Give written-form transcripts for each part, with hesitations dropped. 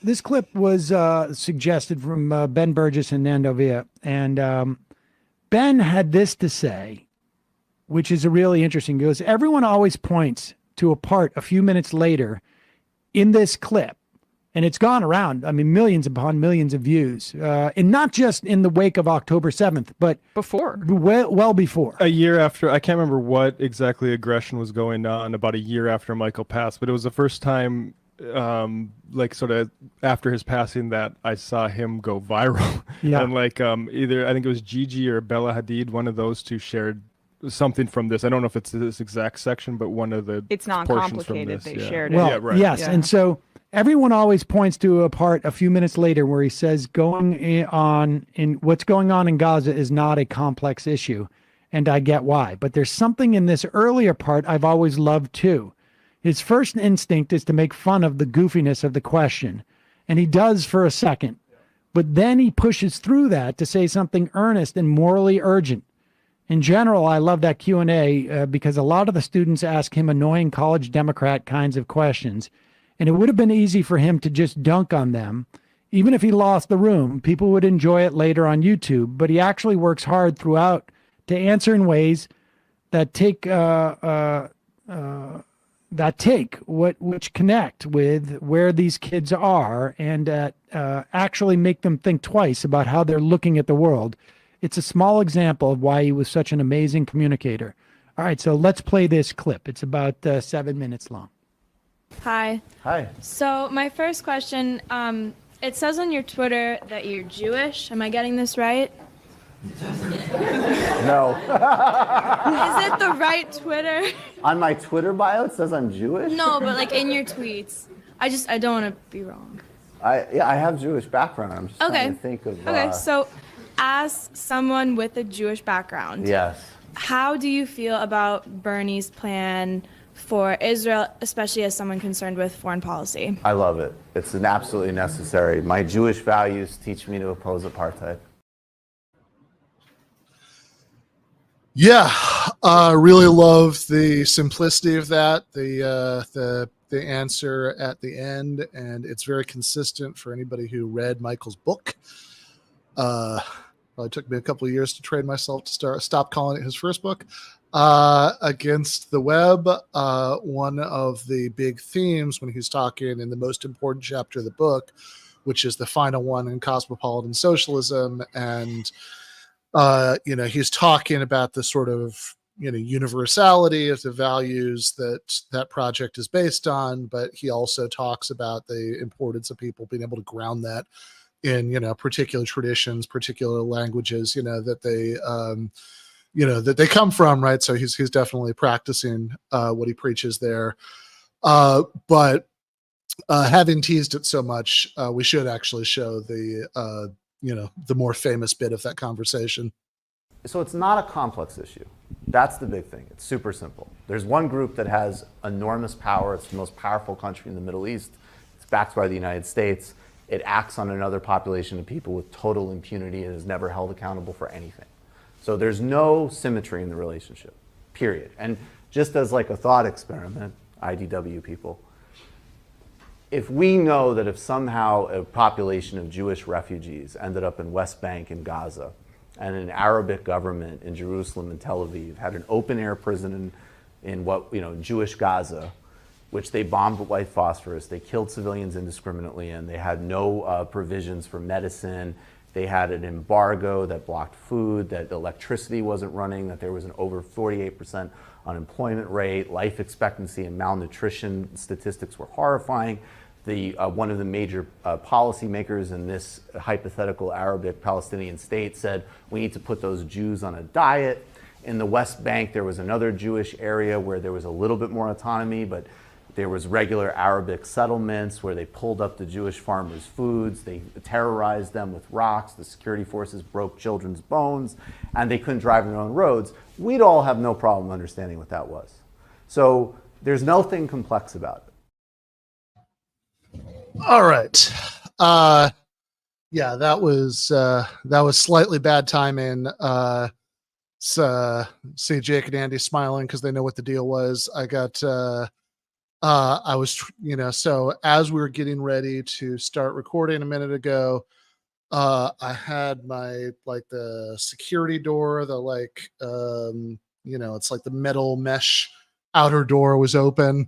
this clip was suggested from Ben Burgess and Nando Villa, and Ben had this to say, which is a really interesting. He goes, everyone always points to a part a few minutes later in this clip, and it's gone around. I mean, millions upon millions of views, and not just in the wake of October 7th, but before, well before. A year after, I can't remember what exactly aggression was going on, about a year after Michael passed, but it was the first time, like sort of after his passing, that I saw him go viral. Yeah. And like either, I think it was Gigi or Bella Hadid, one of those two shared something from this. I don't know if it's this exact section, but one of the it's not portions from complicated. this. They Yeah. shared it. Well, Yeah, right. yes, Yeah. and so everyone always points to a part a few minutes later where he says what's going on in Gaza is not a complex issue, and I get why. But there's something in this earlier part I've always loved too. His first instinct is to make fun of the goofiness of the question, and he does for a second. But then he pushes through that to say something earnest and morally urgent. In general, I love that Q&A because a lot of the students ask him annoying college Democrat kinds of questions, and it would have been easy for him to just dunk on them. Even if he lost the room, people would enjoy it later on YouTube, but he actually works hard throughout to answer in ways that which connect with where these kids are and actually make them think twice about how they're looking at the world. It's a small example of why he was such an amazing communicator. All right, so let's play this clip. It's about 7 minutes long. Hi. Hi. So my first question, it says on your Twitter that you're Jewish. Am I getting this right? No. Is it the right Twitter? On my Twitter bio, it says I'm Jewish? No, but like in your tweets. I don't want to be wrong. I have Jewish background. I'm just trying to think of... Okay, so as someone with a Jewish background, Yes. how do you feel about Bernie's plan for Israel, especially as someone concerned with foreign policy? I love it. It's an absolutely necessary. My Jewish values teach me to oppose apartheid. Yeah, really love the simplicity of that, the answer at the end, and it's very consistent for anybody who read Michael's book. Probably took me a couple of years to train myself to stop calling it his first book. Against the Web, one of the big themes when he's talking in the most important chapter of the book, which is the final one in cosmopolitan socialism, and he's talking about the sort of universality of the values that project is based on, but he also talks about the importance of people being able to ground that in particular traditions, particular languages that they come from, right? So he's definitely practicing what he preaches there, but having teased it so much, we should actually show the more famous bit of that conversation. So it's not a complex issue. That's the big thing. It's super simple. There's one group that has enormous power. It's the most powerful country in the Middle East. It's backed by the United States. It acts on another population of people with total impunity and is never held accountable for anything. So there's no symmetry in the relationship, period. And just as like a thought experiment, IDW people, if we know that if somehow a population of Jewish refugees ended up in West Bank and Gaza, and an Arabic government in Jerusalem and Tel Aviv had an open-air prison in Jewish Gaza, which they bombed with white phosphorus, they killed civilians indiscriminately, and they had no provisions for medicine. They had an embargo that blocked food, that electricity wasn't running, that there was an over 48% unemployment rate, life expectancy and malnutrition statistics were horrifying. One of the major policymakers in this hypothetical Arabic Palestinian state said, we need to put those Jews on a diet. In the West Bank, there was another Jewish area where there was a little bit more autonomy, but there was regular Arabic settlements where they pulled up the Jewish farmers' foods, they terrorized them with rocks, the security forces broke children's bones, and they couldn't drive their own roads. We'd all have no problem understanding what that was. So there's nothing complex about it. All right. Yeah, that was slightly bad timing. See Jake and Andy smiling because they know what the deal was. I got I was, so as we were getting ready to start recording a minute ago, I had my, like, the security door, the, like, it's like the metal mesh outer door was open,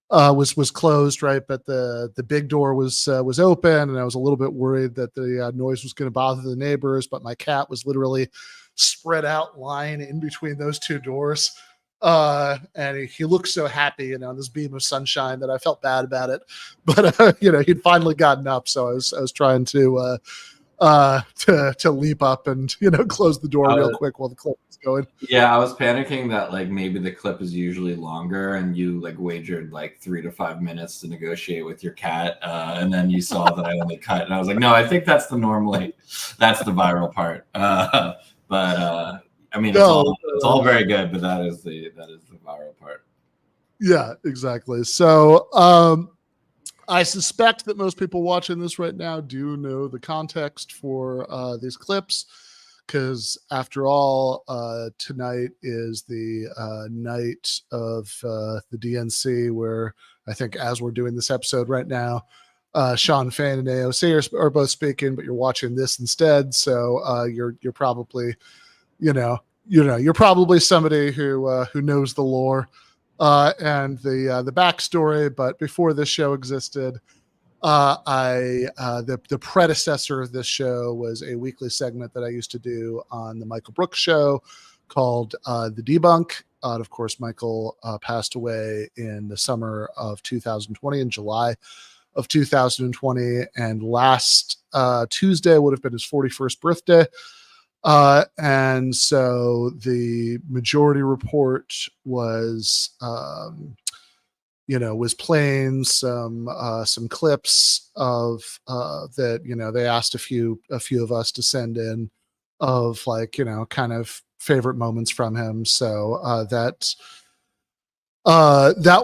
was closed, right? But the big door was open, and I was a little bit worried that the noise was going to bother the neighbors. But my cat was literally spread out, lying in between those two doors, and he looked so happy, this beam of sunshine, that I felt bad about it. But he'd finally gotten up, so I was trying to leap up and close the door real quick while the clip was going. Yeah, I was panicking that like maybe the clip is usually longer, and you like wagered like 3 to 5 minutes to negotiate with your cat, and then you saw that I only cut, and I was like, no, I think that's the viral part. But I mean, it's all very good, but that is the viral part. Yeah, exactly. So I suspect that most people watching this right now do know the context for these clips, because after all, tonight is the night of the DNC, where I think as we're doing this episode right now, Sean Fain and AOC are both speaking, but you're watching this instead. So you're probably, you're probably somebody who knows the lore and the backstory. But before this show existed, the predecessor of this show was a weekly segment that I used to do on the Michael Brooks show called The Debunk. Of course, Michael passed away in the summer of 2020, in July of 2020, and last Tuesday would have been his 41st birthday. And so the Majority Report was, was playing some clips of that, they asked a few of us to send in of, like, kind of favorite moments from him. So that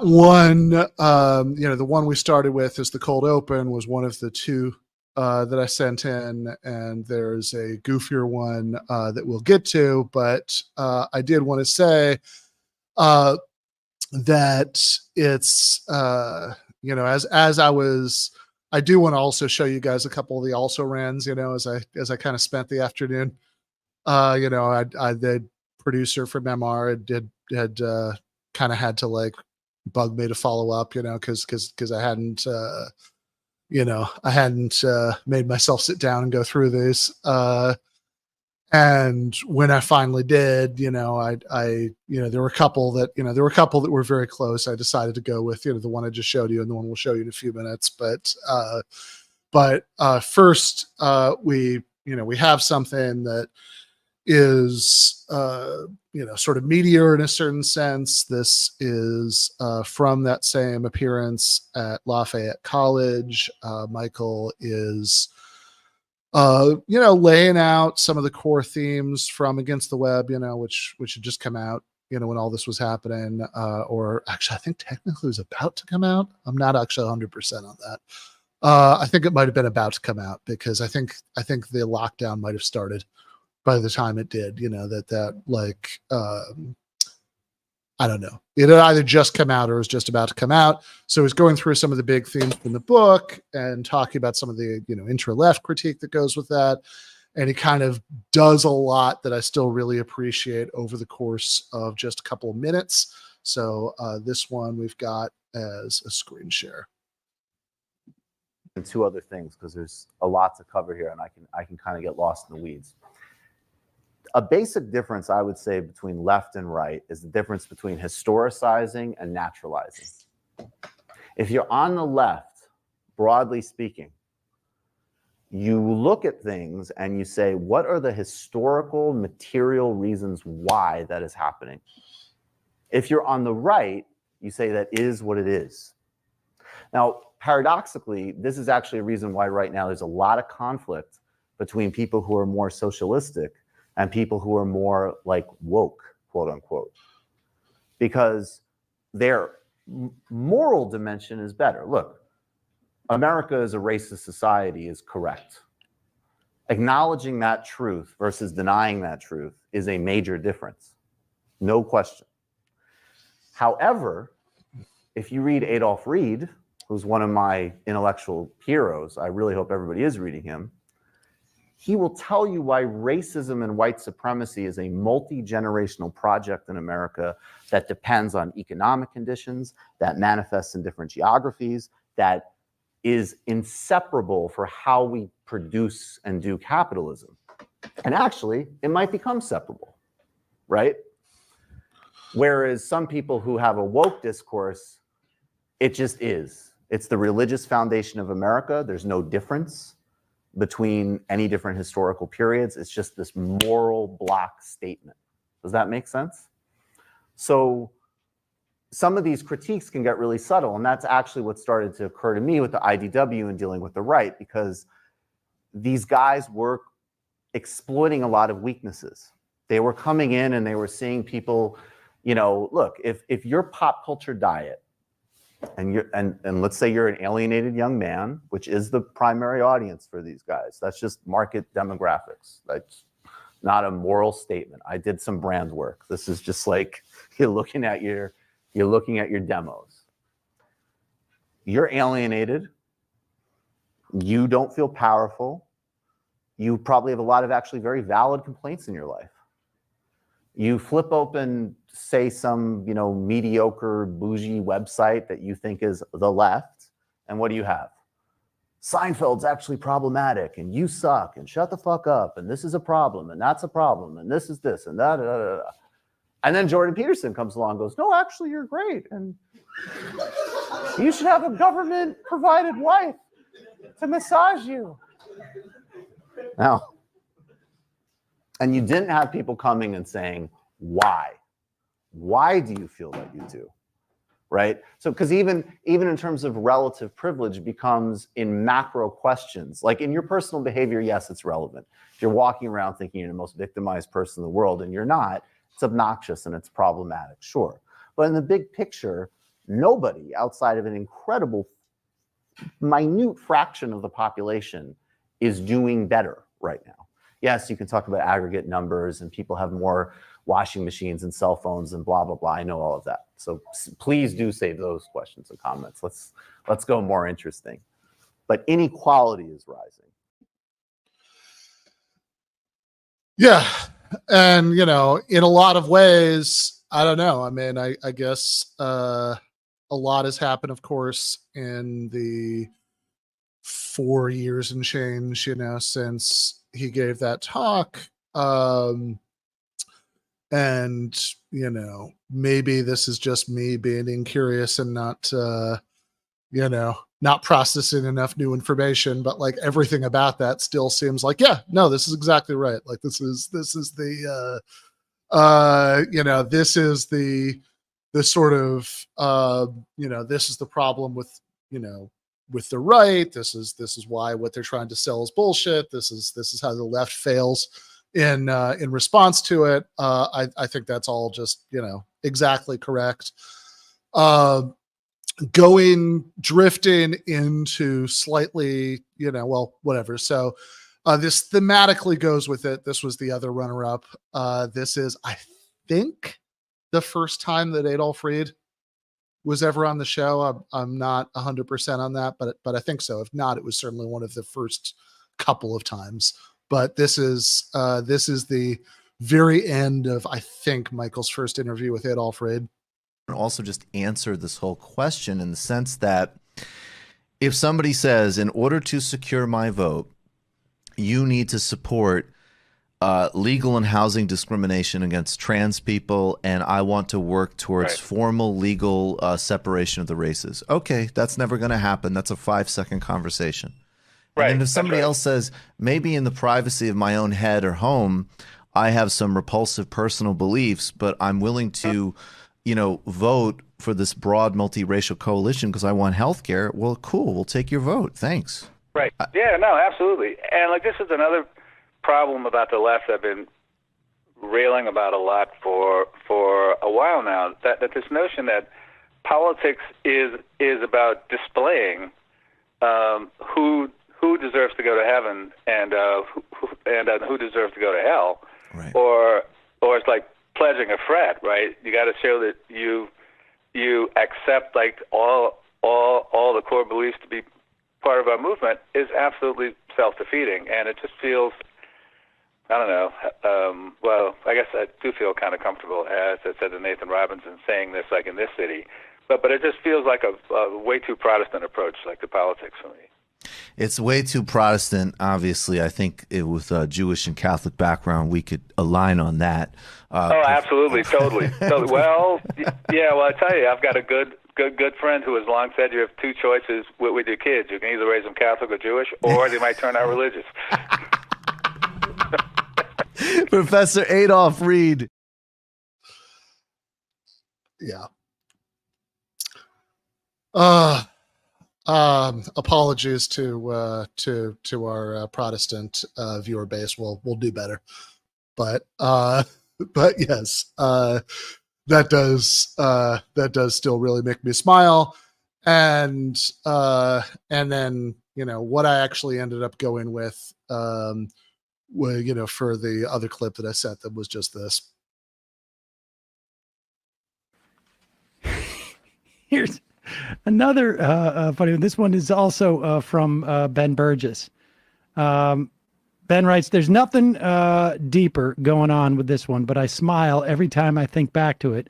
one, the one we started with is the cold open, was one of the two that I sent in, and there's a goofier one that we'll get to. But I did want to say that it's I do want to also show you guys a couple of the also rans, as I kind of spent the afternoon. The producer from MR had kind of had to, like, bug me to follow up, because I hadn't made myself sit down and go through these. And when I finally did, there were a couple that were very close. I decided to go with, the one I just showed you, and the one we'll show you in a few minutes. But first, we have something that is, sort of meteor in a certain sense. This is from that same appearance at Lafayette College. Michael is, laying out some of the core themes from Against the Web, which had just come out, when all this was happening, or actually, I think technically it was about to come out. I'm not actually 100% on that. I think it might have been about to come out, because I think the lockdown might have started by the time it did, I don't know. It had either just come out or was just about to come out. So he's going through some of the big themes in the book and talking about some of the, intra-left critique that goes with that. And he kind of does a lot that I still really appreciate over the course of just a couple of minutes. So this one we've got as a screen share. And two other things, because there's a lot to cover here, and I can kind of get lost in the weeds. A basic difference, I would say, between left and right is the difference between historicizing and naturalizing. If you're on the left, broadly speaking, you look at things and you say, what are the historical, material reasons why that is happening? If you're on the right, you say that is what it is. Now, paradoxically, this is actually a reason why right now there's a lot of conflict between people who are more socialistic and people who are more like woke, quote unquote, because their moral dimension is better. Look, America is a racist society is correct. Acknowledging that truth versus denying that truth is a major difference, no question. However, if you read Adolf Reed, who's one of my intellectual heroes, I really hope everybody is reading him, he will tell you why racism and white supremacy is a multi-generational project in America that depends on economic conditions, that manifests in different geographies, that is inseparable for how we produce and do capitalism. And actually, it might become separable, right? Whereas some people who have a woke discourse, it just is. It's the religious foundation of America. There's no difference between any different historical periods. It's just this moral block statement. Does that make sense? So some of these critiques can get really subtle, and that's actually what started to occur to me with the IDW and dealing with the right, because these guys were exploiting a lot of weaknesses. They were coming in and they were seeing people, you know, look, if your pop culture diet, and let's say you're an alienated young man, which is the primary audience for these guys. That's just market demographics. That's not a moral statement. I did some brand work. This is just like you're looking at your demos. You're alienated. You don't feel powerful. You probably have a lot of actually very valid complaints in your life. You flip open, say, some, you know, mediocre, bougie website that you think is the left, and what do you have? Seinfeld's actually problematic, and you suck, and shut the fuck up, and this is a problem, and that's a problem, and this is this, and that, and then Jordan Peterson comes along and goes, no, actually, you're great, and you should have a government-provided wife to massage you. Now, and you didn't have people coming and saying, why? Why do you feel like you do? Right? So, because even in terms of relative privilege becomes in macro questions, like in your personal behavior, yes, it's relevant. If you're walking around thinking you're the most victimized person in the world and you're not, it's obnoxious and it's problematic, sure. But in the big picture, nobody outside of an incredible, minute fraction of the population is doing better right now. Yes, you can talk about aggregate numbers and people have more washing machines and cell phones and blah, blah, blah. I know all of that. So please do save those questions and comments. Let's go more interesting. But inequality is rising. Yeah. And, you know, in a lot of ways, I don't know. I mean, I guess a lot has happened, of course, in the 4 years and change, you know, since he gave that talk. And, you know, maybe this is just me being incurious and not, you know, not processing enough new information, but like everything about that still seems like, yeah, no, this is exactly right. Like this is the, you know, this is the sort of, you know, this is the problem with, you know, with the right. This is why what they're trying to sell is bullshit. This is how the left fails in response to it. I think that's all just, you know, exactly correct. Drifting into slightly, you know, well, whatever. So this thematically goes with it. This was the other runner-up. This is, I think, the first time that Adolf Reed was ever on the show. I'm not 100% on that, but I think so. If not, it was certainly one of the first couple of times. But this is the very end of, I think, Michael's first interview with Adolf Reed. And also just answer this whole question in the sense that if somebody says, in order to secure my vote, you need to support legal and housing discrimination against trans people, and I want to work towards formal legal separation of the races. Okay, that's never going to happen. That's a 5-second conversation. Right. And if somebody else says, maybe in the privacy of my own head or home, I have some repulsive personal beliefs, but I'm willing to, you know, vote for this broad multiracial coalition because I want health care. Well, cool. We'll take your vote. Thanks. Right. Yeah, no, absolutely. And like this is another problem about the left I've been railing about a lot for a while now, that this notion that politics is about displaying who deserves to go to heaven and who deserves to go to hell, right. or it's like pledging a frat, right? You got to show that you you accept like all the core beliefs to be part of our movement is absolutely self-defeating, and it just feels, I don't know. Well, I guess I do feel kind of comfortable, as I said to Nathan Robinson, saying this like in this city, but it just feels like a way too Protestant approach, like to politics for me. It's way too Protestant. Obviously, I think with a Jewish and Catholic background, we could align on that. Absolutely, totally. Well, yeah. Well, I tell you, I've got a good friend who has long said you have two choices with your kids. You can either raise them Catholic or Jewish, or they might turn out religious. Professor Adolph Reed. Yeah. Apologies to our Protestant viewer base. We'll do better, but yes, that does still really make me smile, and then what I actually ended up going with, for the other clip that I sent them was just this. Here's another funny one. This one is also from Ben Burgess. Ben writes, "There's nothing deeper going on with this one, but I smile every time I think back to it.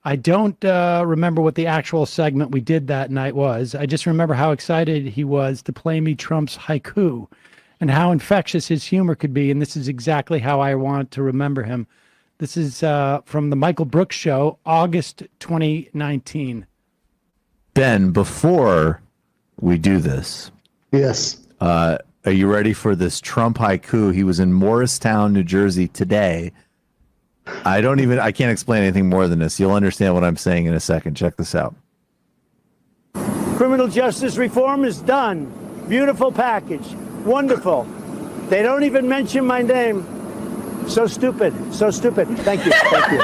I don't remember what the actual segment we did that night was. I just remember how excited he was to play me Trump's haiku and how infectious his humor could be, and this is exactly how I want to remember him." This is from the Michael Brooks Show, August 2019. Ben, before we do this, Yes. are you ready for this Trump haiku? He was in Morristown, New Jersey today. I can't explain anything more than this. You'll understand what I'm saying in a second. Check this out. Criminal justice reform is done. Beautiful package. Wonderful. They don't even mention my name. So stupid. So stupid. Thank you. Thank you.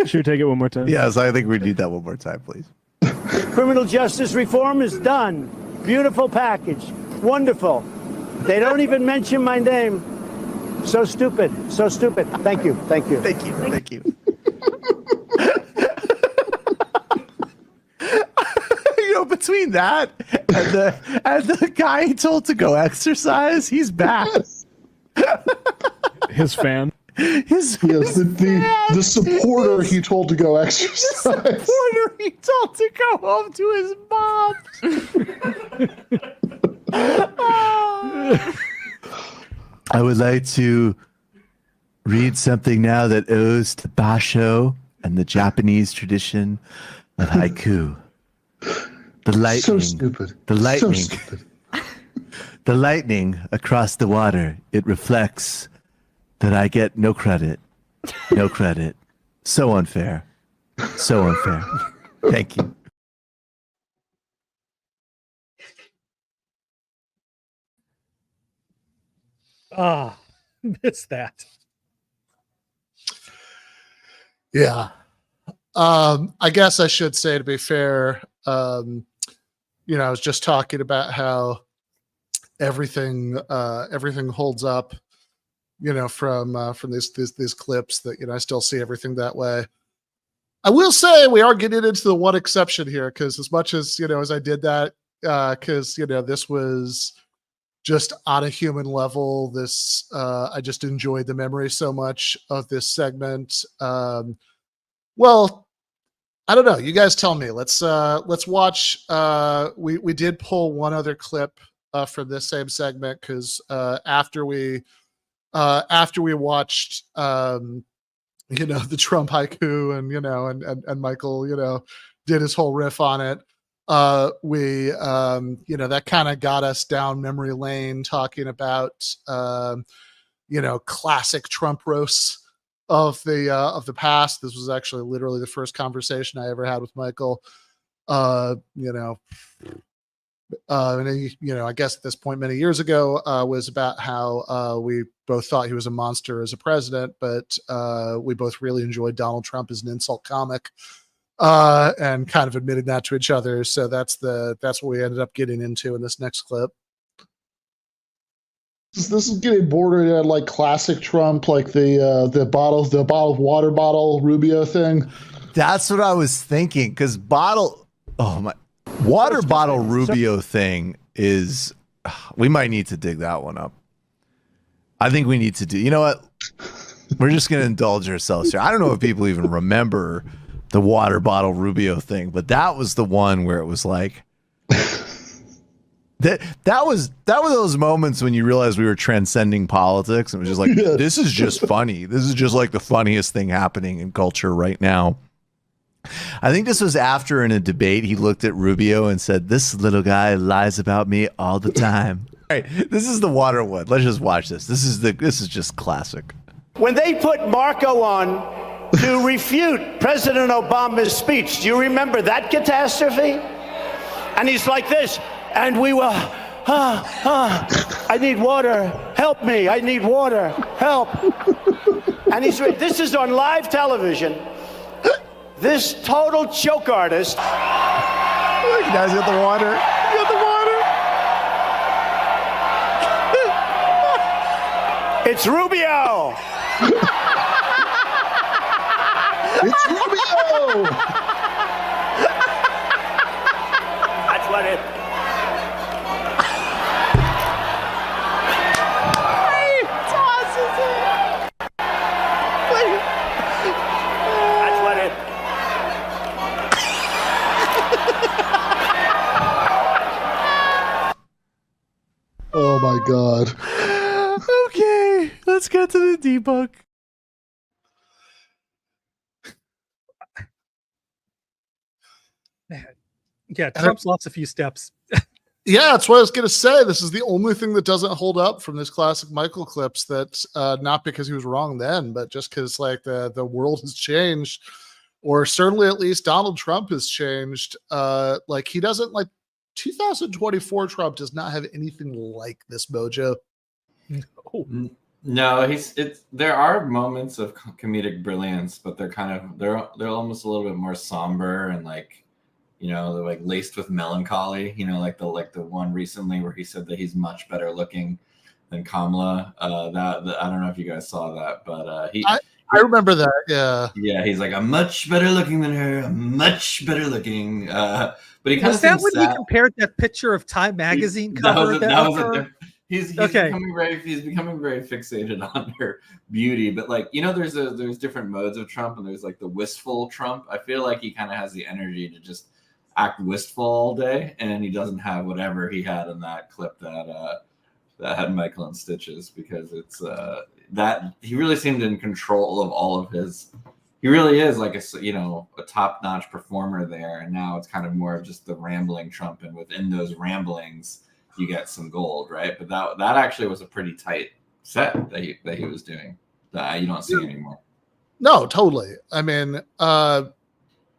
Should we take it one more time? Yes, I think we need that one more time, please. Criminal justice reform is done. Beautiful package. Wonderful. They don't even mention my name. So stupid. So stupid. Thank you. Thank you. Thank you. Thank you. Between that and the guy he told to go exercise, he's back. His fan. The supporter he told to go exercise. The supporter he told to go home to his mom. I would like to read something now that owes to Basho and the Japanese tradition of haiku. The lightning, So stupid. The lightning, So stupid. The lightning across the water. It reflects that I get no credit. No credit. So unfair. So unfair. Thank you. Missed that. Yeah. I guess I should say, to be fair, I was just talking about how everything holds up, from these clips that, I still see everything that way. I will say we are getting into the one exception here, because as much as, as I did that, because, this was just on a human level, this, I just enjoyed the memory so much of this segment. Well, I don't know. You guys tell me. Let's watch. We did pull one other clip from this same segment, because after we watched the Trump haiku and Michael did his whole riff on it, we that kind of got us down memory lane, talking about classic Trump roasts of the past. This was actually literally the first conversation I ever had with Michael. I guess at this point many years ago, was about how we both thought he was a monster as a president, but we both really enjoyed Donald Trump as an insult comic, and kind of admitting that to each other. So that's what we ended up getting into in this next clip. This is getting bordering on like classic Trump, like the water bottle Rubio thing. That's what I was thinking. Because water bottle Rubio thing is, we might need to dig that one up. I think we need to do. You know what? We're just going to indulge ourselves here. I don't know if people even remember the water bottle Rubio thing, but that was the one where it was like. That was those moments when you realized we were transcending politics and it was just like, this is just funny. This is just like the funniest thing happening in culture right now. I think this was after in a debate, he looked at Rubio and said, this little guy lies about me all the time. All right, this is the water one. Let's just watch this. This is just classic. When they put Marco on to refute President Obama's speech, do you remember that catastrophe? And he's like this. And we were, I need water, help me, I need water, help. And this is on live television. This total joke artist. Look, guys, got the water. You got the water. It's Rubio. It's Rubio. That's what it. Oh my God. Okay, let's get to the debunk. Yeah, Trump's lost a few steps. Yeah, that's what I was going to say. This is the only thing that doesn't hold up from this classic Michael clips. That's not because he was wrong then, but just because like the world has changed, or certainly at least Donald Trump has changed. Like he doesn't like 2024 Trump does not have anything like this mojo. No, there are moments of comedic brilliance, but they're almost a little bit more somber and like, you know, they're like laced with melancholy, you know, like the one recently where he said that he's much better looking than Kamala. I don't know if you guys saw that, but I remember that. Yeah. Yeah. He's like, I'm much better looking than her. I'm much better looking. But he kind Was that when he compared that picture of Time magazine cover? He's becoming very fixated on her beauty. But like, you know, there's different modes of Trump, and there's like the wistful Trump. I feel like he kind of has the energy to just act wistful all day, and he doesn't have whatever he had in that clip that had Michael in stitches, because it's that he really seemed in control of all of his. He really is like a top-notch performer there, and now it's kind of more of just the rambling Trump, and within those ramblings you get some gold, right? But that actually was a pretty tight set that he was doing that you don't see anymore. No, totally. I mean,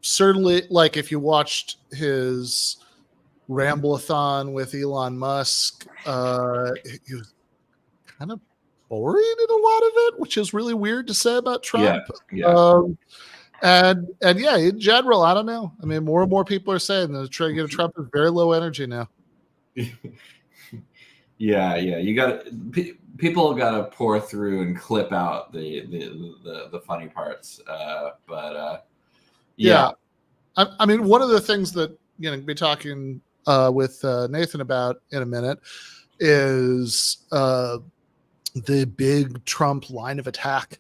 certainly, like if you watched his Rambleathon with Elon Musk, he was kind of boring in a lot of it, which is really weird to say about Trump. Yeah. And yeah, in general, I don't know. I mean, more and more people are saying that Trump is very low energy now. Yeah. People got to pour through and clip out the funny parts. Yeah. I mean, one of the things that be talking with Nathan about in a minute is the big Trump line of attack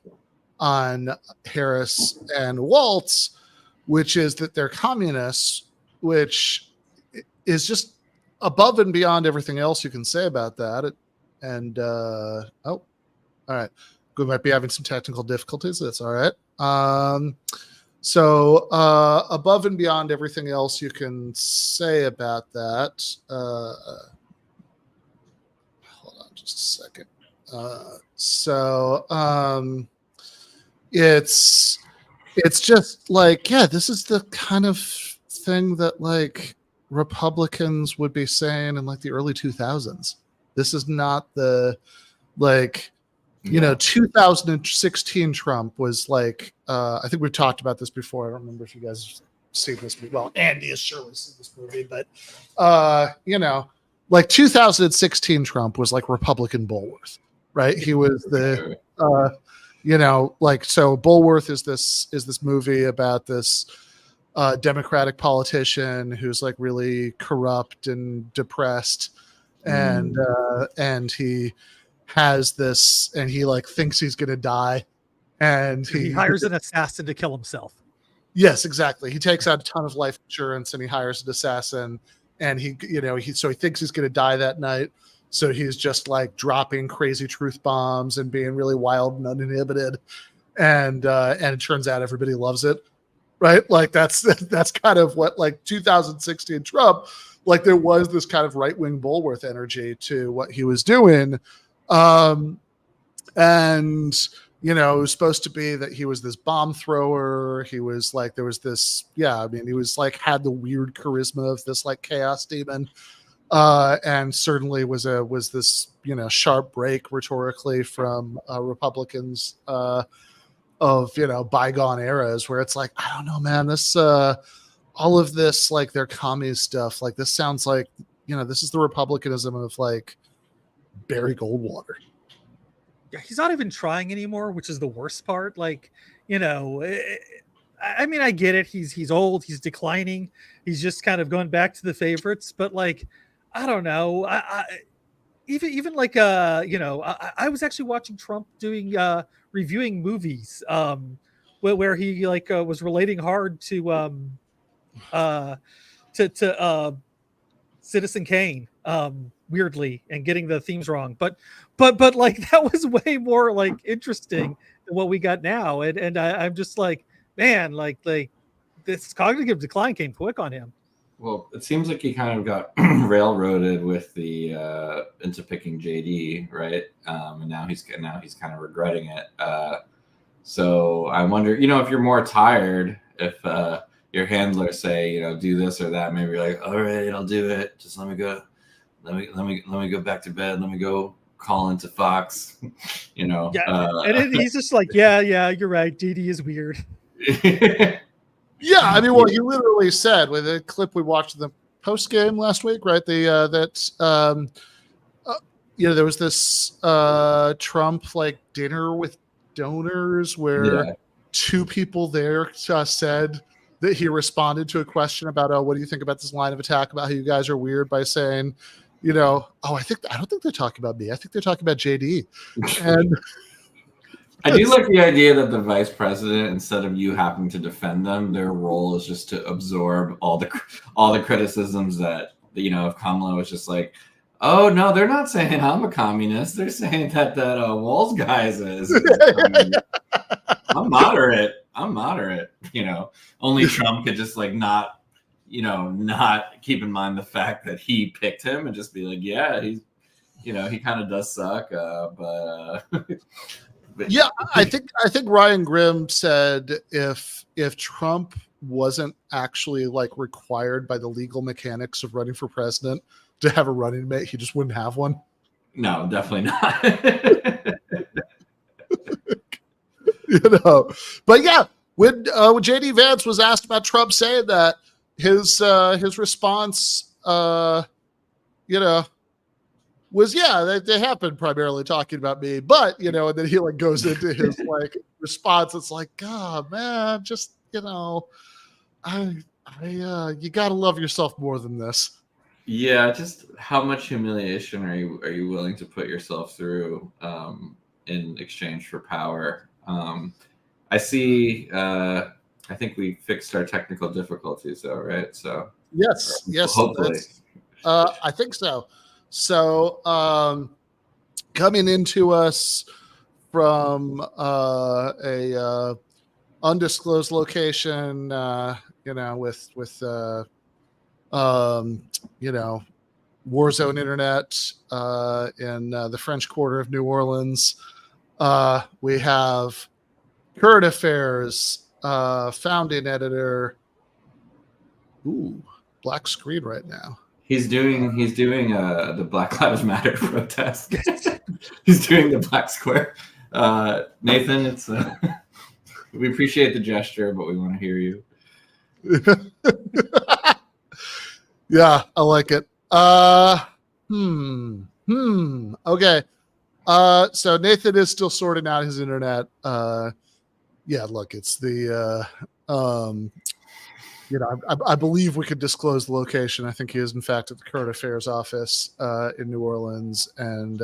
on Harris and Waltz, which is that they're communists, which is just above and beyond everything else you can say about that. All right. We might be having some technical difficulties. That's all right. So above and beyond everything else you can say about that. Hold on just a second. It's just like, yeah, this is the kind of thing that like Republicans would be saying in like the early 2000s. This is not the 2016 Trump was like, I think we've talked about this before. I don't remember if you guys have seen this movie. Well, Andy has surely seen this movie, but like 2016 Trump was like Republican Bulworth, right? He was the so Bulworth is this movie about this Democratic politician who's like really corrupt and depressed, and he has this, and he like thinks he's gonna die, and He hires an assassin to kill himself. Yes, exactly. He takes out a ton of life insurance and he hires an assassin, and he thinks he's going to die that night. So he's just like dropping crazy truth bombs and being really wild and uninhibited. And it turns out everybody loves it. Right. Like that's kind of what, like 2016 Trump, like there was this kind of right-wing Bulworth energy to what he was doing. It was supposed to be that he was this bomb thrower. He was like, there was this, he was like, had the weird charisma of this like chaos demon. And certainly was this, sharp break rhetorically from Republicans of, bygone eras where it's like, I don't know, man, this, all of this, like their commie stuff, like this sounds like, this is the republicanism of like Barry Goldwater. Yeah, he's not even trying anymore, which is the worst part. Like, I mean, I get it. He's old. He's declining. He's just kind of going back to the favorites. But like, I don't know. I was actually watching Trump doing reviewing movies, where he like was relating hard to Citizen Kane. Weirdly, and getting the themes wrong, but like that was way more like interesting than what we got now, and I'm just like, man, like this cognitive decline came quick on him. Well, it seems like he kind of got railroaded with the into picking JD, right? And now he's kind of regretting it. So I wonder, if you're more tired, if your handlers say, do this or that, maybe you're like, all right, I'll do it. Just let me go. Let me go back to bed. Let me go call into Fox. And he's just like, yeah, you're right. JD is weird. Yeah, I mean, well, he literally said with a clip we watched in the post game last week, right? There was this Trump like dinner with donors where two people there said that he responded to a question about, what do you think about this line of attack about how you guys are weird, by saying, I don't think they're talking about me. I think they're talking about JD. And I do like the idea that the vice president, instead of you having to defend them, their role is just to absorb all the criticisms that, if Kamala was just like, oh no, they're not saying I'm a communist. They're saying that Walls guy is. I'm moderate. Only Trump could just like not keep in mind the fact that he picked him and just be like, yeah, he's, he kind of does suck. But yeah, I think Ryan Grimm said if Trump wasn't actually like required by the legal mechanics of running for president to have a running mate, he just wouldn't have one. No, definitely not. But yeah, when JD Vance was asked about Trump saying that, his response, was, they have been primarily talking about me, but, and then he like goes into his like response. It's like, God, man, just, you got to love yourself more than this. Yeah. Just how much humiliation are you willing to put yourself through, in exchange for power? I see, I think we fixed our technical difficulties, though, right? So yes, hopefully, I think so. So coming into us from a undisclosed location, with war zone internet in the French Quarter of New Orleans, we have current affairs. Founding editor. Ooh, black screen right now. He's doing the Black Lives Matter protest. He's doing the black square. Nathan, it's we appreciate the gesture, but we want to hear you. Yeah, I like it. Okay. So Nathan is still sorting out his internet. Yeah, look, it's the I believe we could disclose the location. I think he is in fact at the current affairs office in New Orleans. And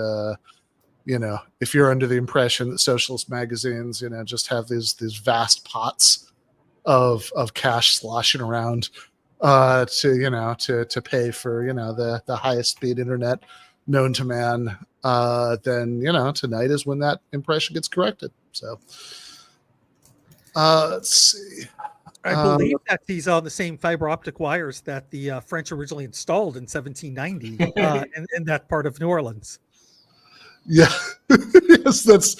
if you're under the impression that socialist magazines, just have these vast pots of cash sloshing around to pay for the highest speed internet known to man, then tonight is when that impression gets corrected. So let's see. I believe that these are the same fiber optic wires that the French originally installed in 1790 in that part of New Orleans. Yeah, yes, that's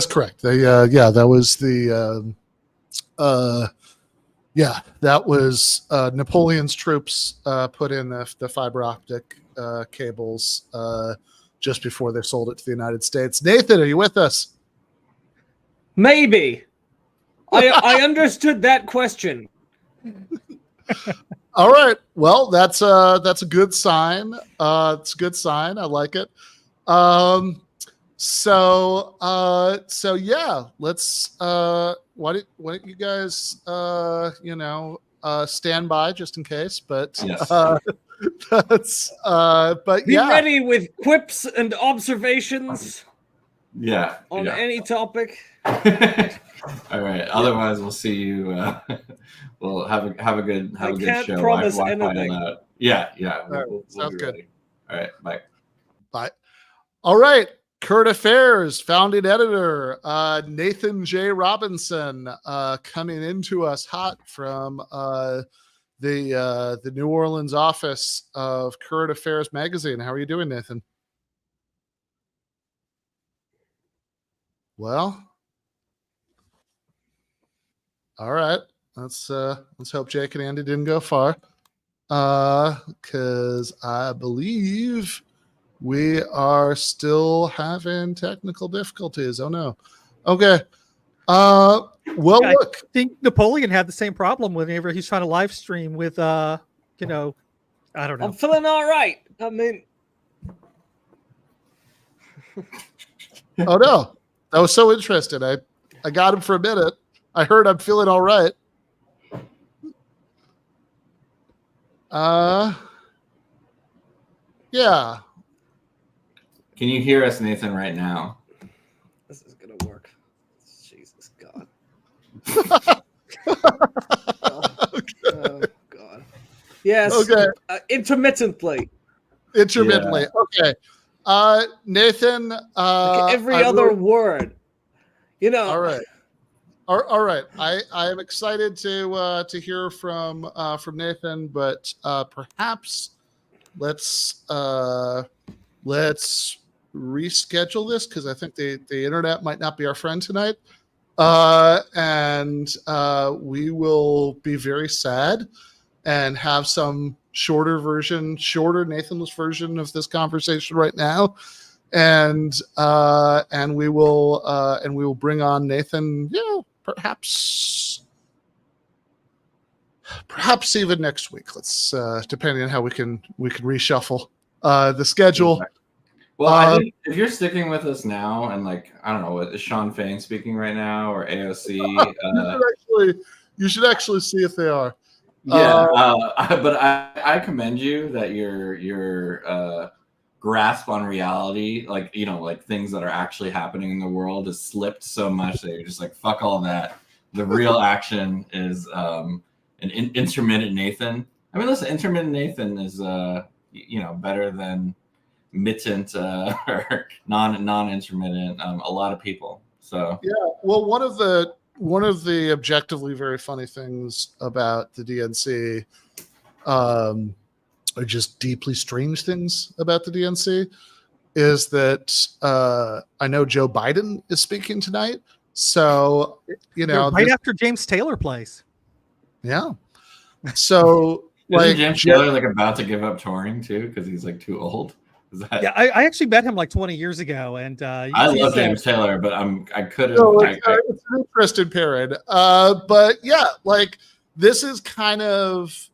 correct. That was that was Napoleon's troops put in the fiber optic cables just before they sold it to the United States. Nathan, are you with us? Maybe. I understood that question. All right. Well, that's a good sign. It's a good sign. I like it. So yeah, let's why don't you guys stand by just in case, but Yes. but Be yeah. ready with quips and observations Yeah. on yeah. any topic. All right. Otherwise, we'll see you. We'll have a good can't show. promise Wi-Fi anything. out. Yeah. right, We'll sounds be good. ready. All right. Bye. Bye. All right. Current Affairs founding editor Nathan J. Robinson coming into us hot from the New Orleans office of Current Affairs magazine. How are you doing, Nathan? Well, all right. Let's hope Jake and Andy didn't go far, because I believe we are still having technical difficulties. Oh no. Okay. Well, Yeah, look. I think Napoleon had the same problem whenever he's trying to live stream with, I don't know. I'm feeling all right. I mean, Oh no. That was so interesting. I got him for a minute. I heard I'm feeling all right. Yeah. Can you hear us, Nathan, right now? this is gonna work. Jesus God. Oh God. Yes. Okay. Intermittently. Intermittently. Okay. Nathan. Like every I other really- word. All right. All right. I am excited to hear from Nathan, but perhaps let's reschedule this because I think the internet might not be our friend tonight, and we will be very sad and have some shorter Nathanless version of this conversation right now. And we will bring on Nathan, perhaps even next week. Let's depending on how we can reshuffle the schedule. Well, I think if you're sticking with us now, and I don't know, is Sean Fain speaking right now or AOC? You should actually see if they are. But I commend you that your grasp on reality, like things that are actually happening in the world, has slipped so much that you're just like, fuck all that. The real action is an intermittent Nathan. I mean, listen, intermittent Nathan is better than mittent or non-intermittent. A lot of people. So yeah, well, one of the objectively very funny things about the DNC, or just deeply strange things about the DNC, is that I know Joe Biden is speaking tonight. So right after James Taylor plays. Yeah. So isn't James Taylor about to give up touring too because he's too old? Yeah, I actually met him 20 years ago, and I love James Taylor, but I couldn't. It's an interesting period. But yeah, this is kind of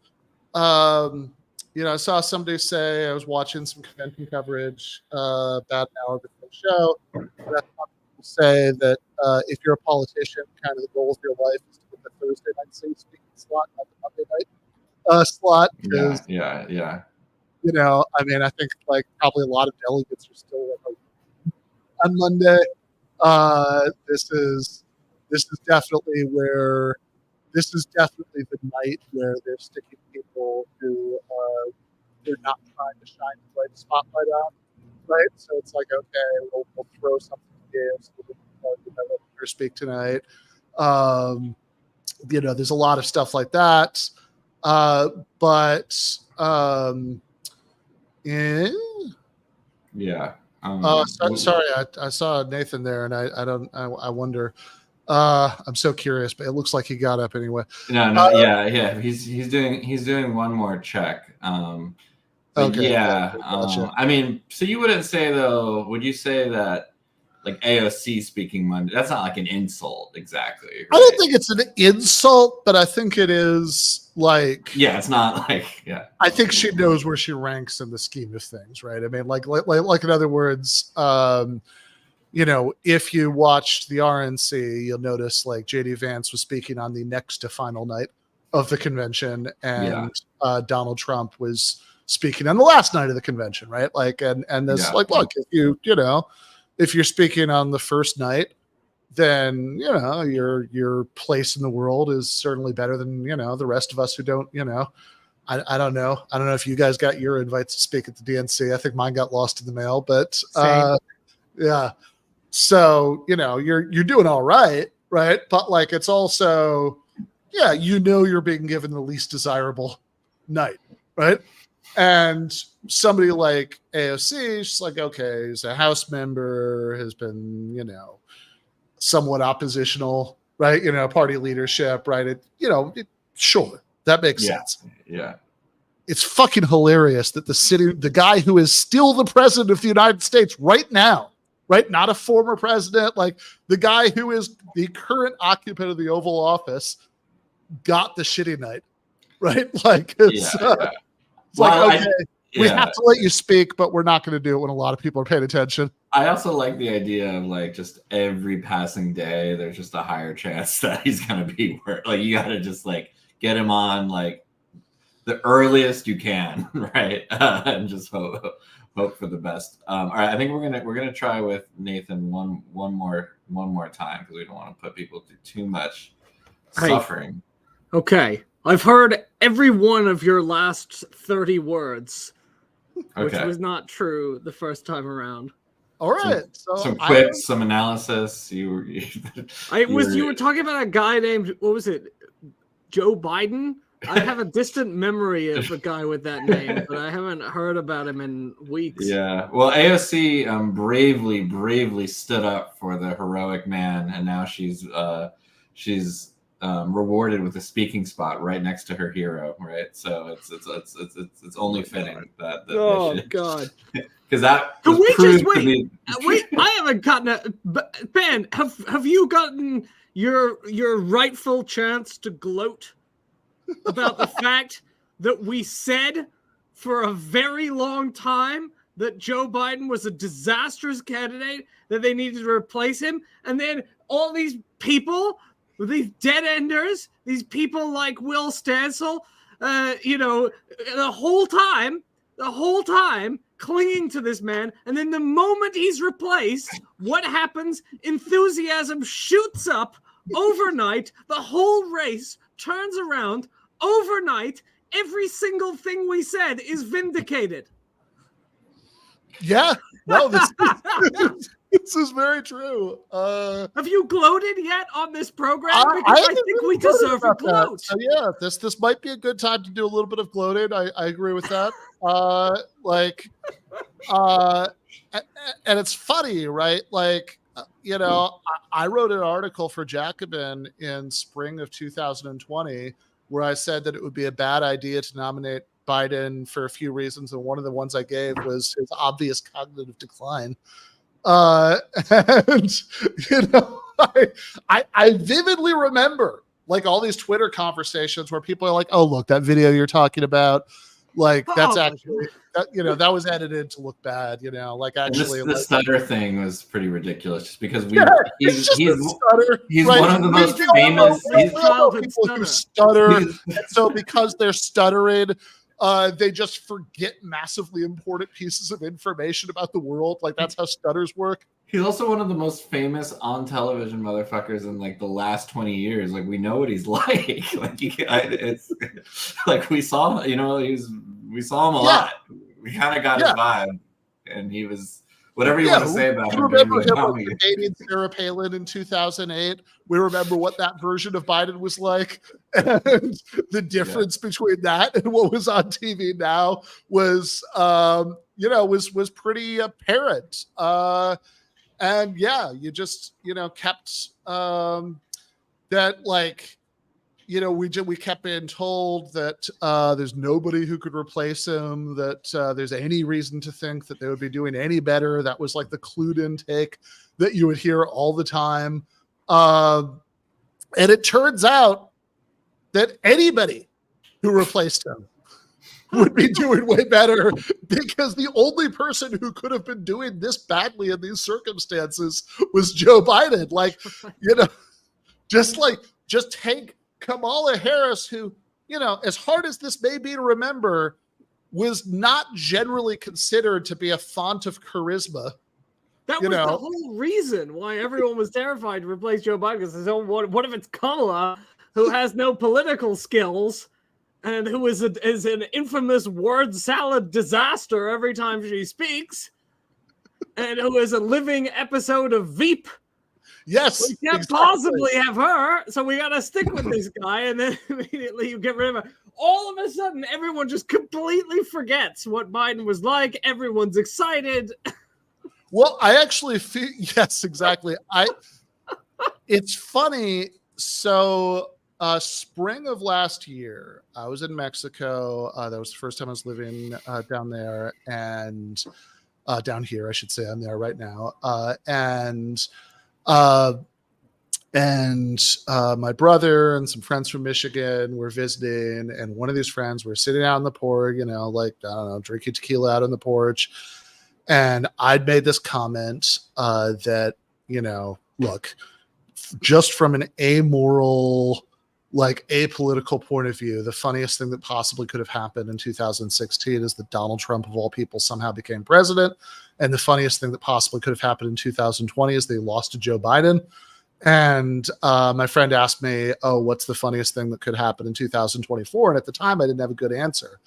I saw somebody say, I was watching some convention coverage about an hour before the show. And I saw people say that if you're a politician, kind of the goal of your life is to get the Thursday night city speaking slot, not the Monday night slot. Because, Yeah. I mean, I think like probably a lot of delegates are still on Monday. This is definitely the night where they're sticking people who they're not trying to shine the bright spotlight on, right? So it's like, okay, we'll throw something here so we can let her speak tonight. There's a lot of stuff like that, but sorry, I saw Nathan there, and I wonder. I'm so curious, but it looks like he got up anyway. Yeah. He's doing one more check. Okay. Gotcha. I mean, so you wouldn't say though? Would you say that like AOC speaking Monday? That's not like an insult, exactly. Right? I don't think it's an insult, but I think it is like. Yeah, it's not like I think she knows where she ranks in the scheme of things, right? I mean, like in other words, if you watched the RNC, you'll notice like JD Vance was speaking on the next to final night of the convention, and Donald Trump was speaking on the last night of the convention, right? Like, and this like, look, if you're speaking on the first night, then your place in the world is certainly better than the rest of us who don't. I don't know. I don't know if you guys got your invites to speak at the DNC. I think mine got lost in the mail, but yeah. So, you're doing all right, right? But like, it's also, you're being given the least desirable night, right? And somebody like AOC, she's like, okay, he's a House member, has been, somewhat oppositional, right? Party leadership, right? Sure, that makes sense. Yeah. It's fucking hilarious that the guy who is still the president of the United States right now, right? Not a former president, like the guy who is the current occupant of the Oval Office got the shitty night, right? Like, it's we have to let you speak, but we're not going to do it when a lot of people are paying attention. I also like the idea of like just every passing day, there's just a higher chance that he's going to be like, you got to just like get him on like the earliest you can, right? And just hope for the best. All right, I think we're gonna try with Nathan one more time because we don't want to put people through too much suffering. Okay, I've heard every one of your last 30 words, which was not true the first time around. All right, some quips, some analysis. You were talking about a guy named, what was it, Joe Biden? I have a distant memory of a guy with that name, but I haven't heard about him in weeks. Yeah, well, AOC bravely stood up for the heroic man, and now she's rewarded with a speaking spot right next to her hero, right? So it's only fitting that. God. Because that can we just wait? I haven't gotten Ben. Have you gotten your rightful chance to gloat about the fact that we said for a very long time that Joe Biden was a disastrous candidate, that they needed to replace him, and then all these people, these dead enders, these people like Will Stancil, the whole time clinging to this man, and then the moment he's replaced, what happens? Enthusiasm shoots up overnight. The whole race turns around overnight. Every single thing we said is vindicated. Yeah, no, this is very true. Have you gloated yet on this program? Because I think we deserve a gloat. So yeah, this might be a good time to do a little bit of gloating. I agree with that. And it's funny, right? Like, I wrote an article for Jacobin in spring of 2020 where I said that it would be a bad idea to nominate Biden for a few reasons, and one of the ones I gave was his obvious cognitive decline. I vividly remember like all these Twitter conversations where people are like, "Oh, look, that video you're talking about, Like that's Oh my actually, that was edited to look bad. Like actually, The stutter thing was pretty ridiculous, just because it's just a stutter. he's right? one of the most We all know- famous. we all know people who stutter, and so because they're stuttering, they just forget massively important pieces of information about the world. Like that's how stutters work. He's also one of the most famous on television motherfuckers in like the last 20 years. Like we know what he's like. It's like we saw, we saw him a lot. We kind of got his vibe, and he was whatever you want to say about him. Remember him debating Sarah Palin in 2008. We remember what that version of Biden was like, and the difference between that and what was on TV now was, was pretty apparent. And you just kept that, like, we kept being told that there's nobody who could replace him, that there's any reason to think that they would be doing any better. That was like the clued in take that you would hear all the time. And it turns out that anybody who replaced him would be doing way better, because the only person who could have been doing this badly in these circumstances was Joe Biden. Like, just take Kamala Harris, who, as hard as this may be to remember, was not generally considered to be a font of charisma. That was the whole reason why everyone was terrified to replace Joe Biden. Because what if it's Kamala, who has no political skills and who is an infamous word salad disaster every time she speaks, and who is a living episode of Veep? Yes, we can't possibly have her, so we got to stick with this guy, and then immediately you get rid of her. All of a sudden, everyone just completely forgets what Biden was like. Everyone's excited. Well, I actually feel, yes, exactly. It's funny. So, spring of last year, I was in Mexico. That was the first time I was living down there, and down here, I should say. I'm there right now. My brother and some friends from Michigan were visiting, and one of these friends were sitting out on the porch, drinking tequila out on the porch. And I'd made this comment that, look, just from an amoral, apolitical point of view, the funniest thing that possibly could have happened in 2016 is that Donald Trump, of all people, somehow became president. And the funniest thing that possibly could have happened in 2020 is they lost to Joe Biden. And my friend asked me, what's the funniest thing that could happen in 2024? And at the time, I didn't have a good answer.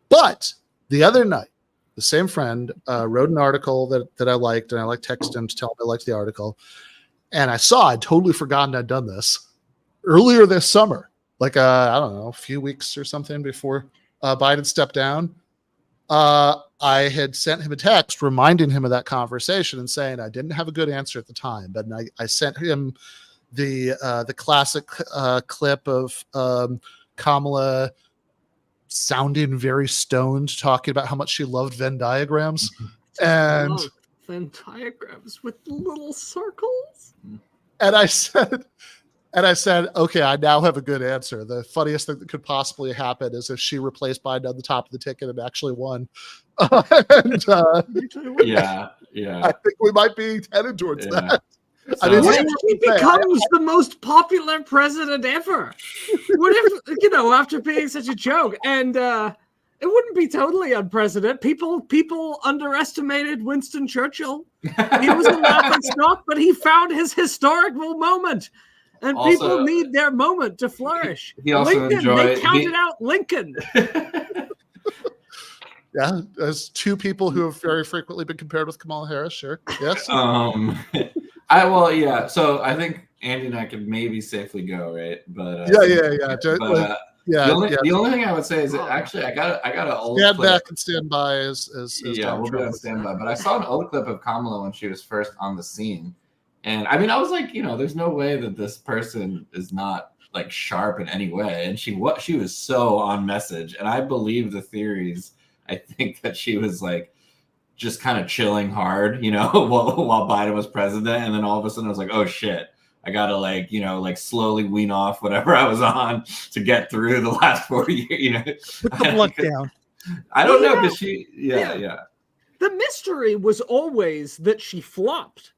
But the other night, the same friend wrote an article that I liked, and I texted him to tell him I liked the article. And I'd totally forgotten I'd done this earlier this summer, a few weeks or something before Biden stepped down. I had sent him a text reminding him of that conversation and saying I didn't have a good answer at the time, but I sent him the classic clip of Kamala sounding very stoned, talking about how much she loved Venn diagrams. And Venn diagrams with little circles. And I said, okay, I now have a good answer. The funniest thing that could possibly happen is if she replaced Biden on the top of the ticket and actually won. I think we might be headed towards that. So what if he becomes the most popular president ever? What if, after being such a joke? And it wouldn't be totally unprecedented. People underestimated Winston Churchill. He was a laughing stock, but he found his historical moment. And also, people need their moment to flourish. He also they counted out Lincoln. Yeah, as two people who have very frequently been compared with Kamala Harris. Sure. Yes. So I think Andy and I could maybe safely go, right? But the only thing I would say is that actually I got an old stand clip. back and stand by as we'll be on standby. But I saw an old clip of Kamala when she was first on the scene, and I mean I was like, there's no way that this person is not sharp in any way, and she was so on message, and I believe the theories. I think that she was just kind of chilling hard, while Biden was president. And then all of a sudden I was like, oh shit, I got to slowly wean off whatever I was on to get through the last 4 years, Put the blunt down. I don't Well, know you because yeah. The mystery was always that she flopped.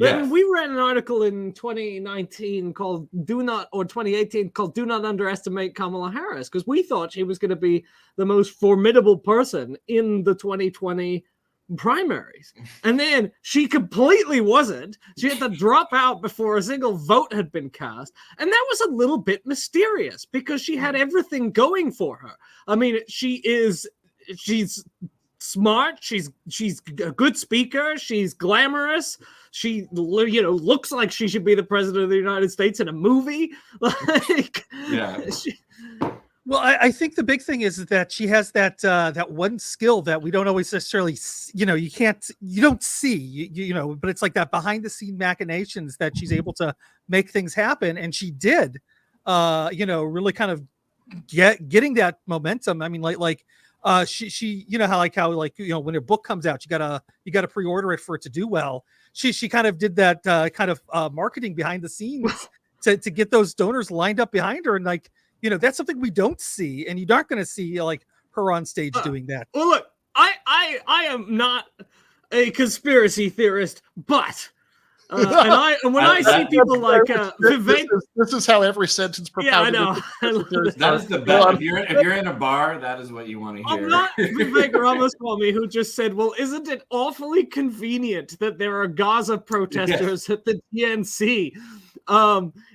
I mean, we read an article in 2019 called or 2018 called Do Not Underestimate Kamala Harris, because we thought she was going to be the most formidable person in the 2020 primaries. And then she completely wasn't. She had to drop out before a single vote had been cast. And that was a little bit mysterious because she had everything going for her. I mean, she's smart, she's a good speaker, she's glamorous, she looks like she should be the president of the United States in a movie. Like, Well, I think the big thing is that she has that that one skill that we don't always necessarily, you don't see, but it's like that behind the scene machinations that she's able to make things happen, and she did, really kind of getting that momentum. I mean, she how when her book comes out, you gotta pre-order it for it to do well. She kind of did that kind of marketing behind the scenes to get those donors lined up behind her, and that's something we don't see, and you aren't going to see her on stage doing that. Well, look, I am not a conspiracy theorist, but when I see people like Vivek, this is how every sentence propounded. Yeah, I know. That is the best. If you're in a bar, that is what you want to hear. I'm not Vivek Ramaswamy, who just said, "Well, isn't it awfully convenient that there are Gaza protesters at the DNC?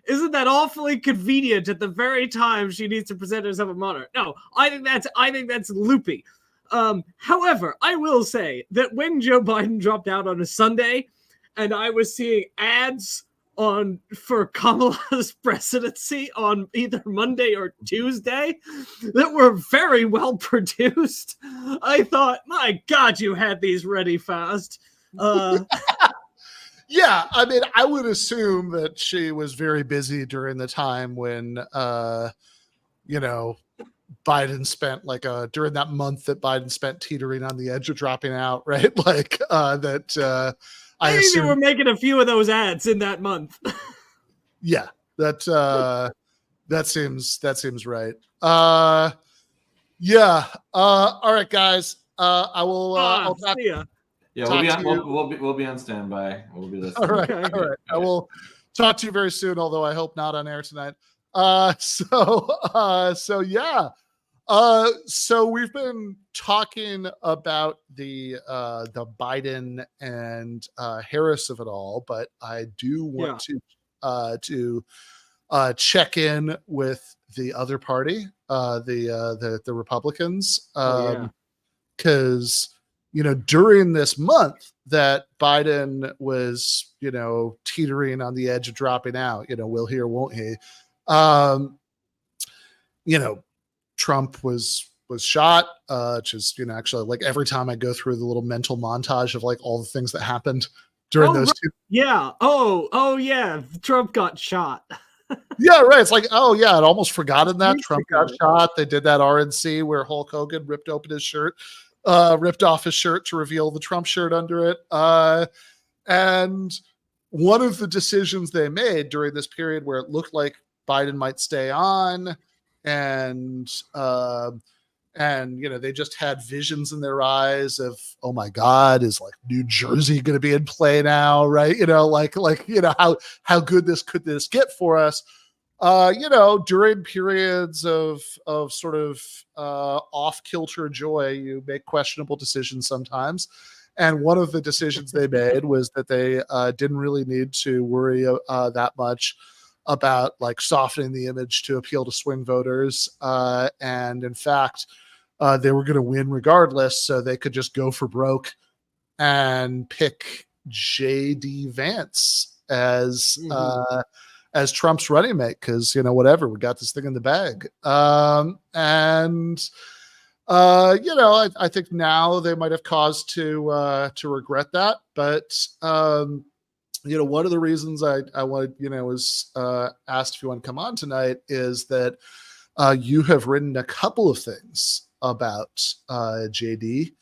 Isn't that awfully convenient at the very time she needs to present herself a monarch?" No, I think that's loopy. However, I will say that when Joe Biden dropped out on a Sunday, and I was seeing ads for Kamala's presidency on either Monday or Tuesday that were very well produced, I thought, my God, you had these ready fast. Yeah, I mean, I would assume that she was very busy during the time when, Biden spent during that month that Biden spent teetering on the edge of dropping out, right? I think assume they were making a few of those ads in that month. Yeah, that seems right. All right, guys. I will. I'll talk. See ya. Yeah, we'll be on standby. We'll be listening. All right. I will talk to you very soon, although I hope not on air tonight. So we've been talking about the Biden and Harris of it all, but I do want to check in with the other party, the Republicans, because during this month that Biden was teetering on the edge of dropping out, will he or won't he? Trump was shot, which is, actually every time I go through the little mental montage of all the things that happened during those two. Yeah. Oh yeah. Trump got shot. Yeah, right. It's I'd almost forgotten that Trump got shot. They did that RNC where Hulk Hogan ripped open his shirt, ripped off his shirt to reveal the Trump shirt under it. And one of the decisions they made during this period where it looked like Biden might stay on, and they just had visions in their eyes of, oh my God, is New Jersey going to be in play now, right? How good could this get for us? During periods of sort of off kilter joy, you make questionable decisions sometimes. And one of the decisions they made was that they didn't really need to worry that much about softening the image to appeal to swing voters. And in fact, they were going to win regardless. So they could just go for broke and pick J.D. Vance as Trump's running mate. Cause whatever, we got this thing in the bag. I think now they might have cause to regret that, but, one of the reasons I wanted, was asked if you want to come on tonight is that you have written a couple of things about JD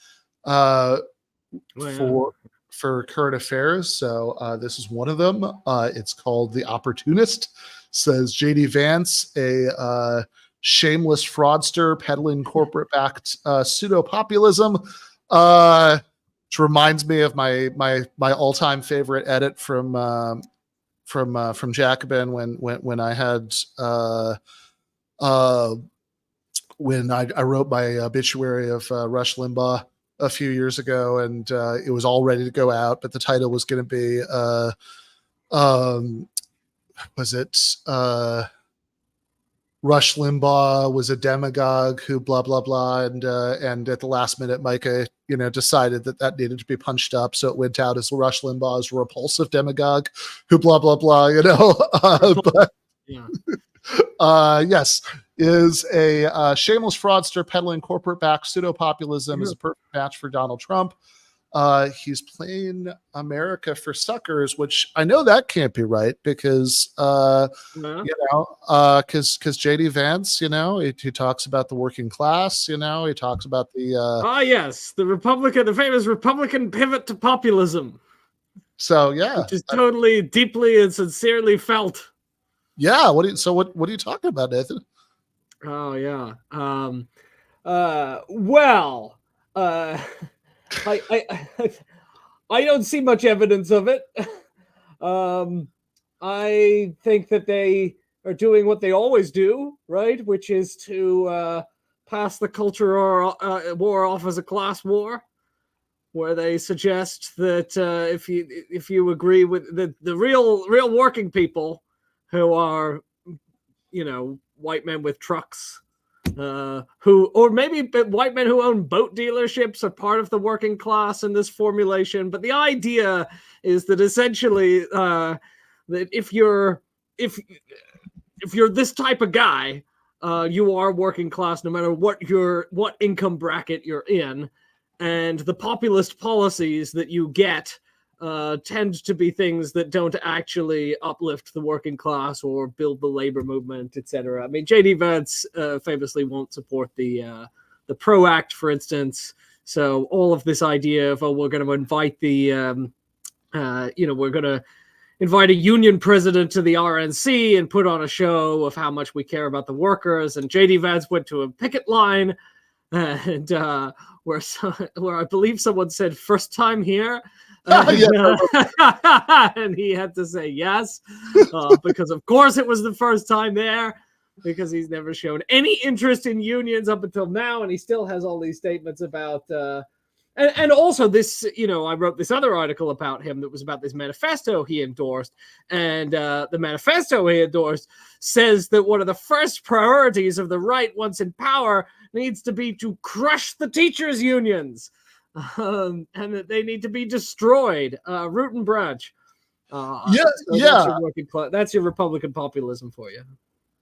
for current affairs. So this is one of them. It's called The Opportunist. Says JD Vance, a shameless fraudster peddling corporate-backed pseudo-populism, which reminds me of my all-time favorite edit from Jacobin when I had when I wrote my obituary of Rush Limbaugh a few years ago, and it was all ready to go out, but the title was going to be Rush Limbaugh was a demagogue who blah blah blah, and at the last minute Micah decided that needed to be punched up, so it went out as Rush Limbaugh is a repulsive demagogue who blah blah blah, but yes, is a shameless fraudster peddling corporate-backed pseudo-populism is a perfect match for Donald Trump. He's playing America for suckers, which I know that can't be right because because JD Vance, he talks about the working class, he talks about the yes, the famous Republican pivot to populism. So yeah, which is totally, deeply, and sincerely felt. Yeah. What are you talking about, Nathan? Oh yeah. I don't see much evidence of it. I think that they are doing what they always do, right? Which is to pass the culture war off as a class war, where they suggest that if you agree with the real working people, who are, white men with trucks, or maybe white men who own boat dealerships are part of the working class in this formulation. But the idea is that essentially that if you're this type of guy, you are working class no matter what income bracket you're in, and the populist policies that you get tend to be things that don't actually uplift the working class or build the labor movement, etc. I mean, JD Vance famously won't support the PRO Act, for instance. So all of this idea of we're going to invite we're going to invite a union president to the RNC and put on a show of how much we care about the workers. And JD Vance went to a picket line, and where I believe someone said first time here. And he had to say yes, because of course it was the first time there, because he's never shown any interest in unions up until now, and he still has all these statements about and also this, I wrote this other article about him that was about this manifesto he endorsed, and the manifesto he endorsed says that one of the first priorities of the right once in power needs to be to crush the teachers' unions. And that they need to be destroyed, root and branch. That's your Republican populism for you.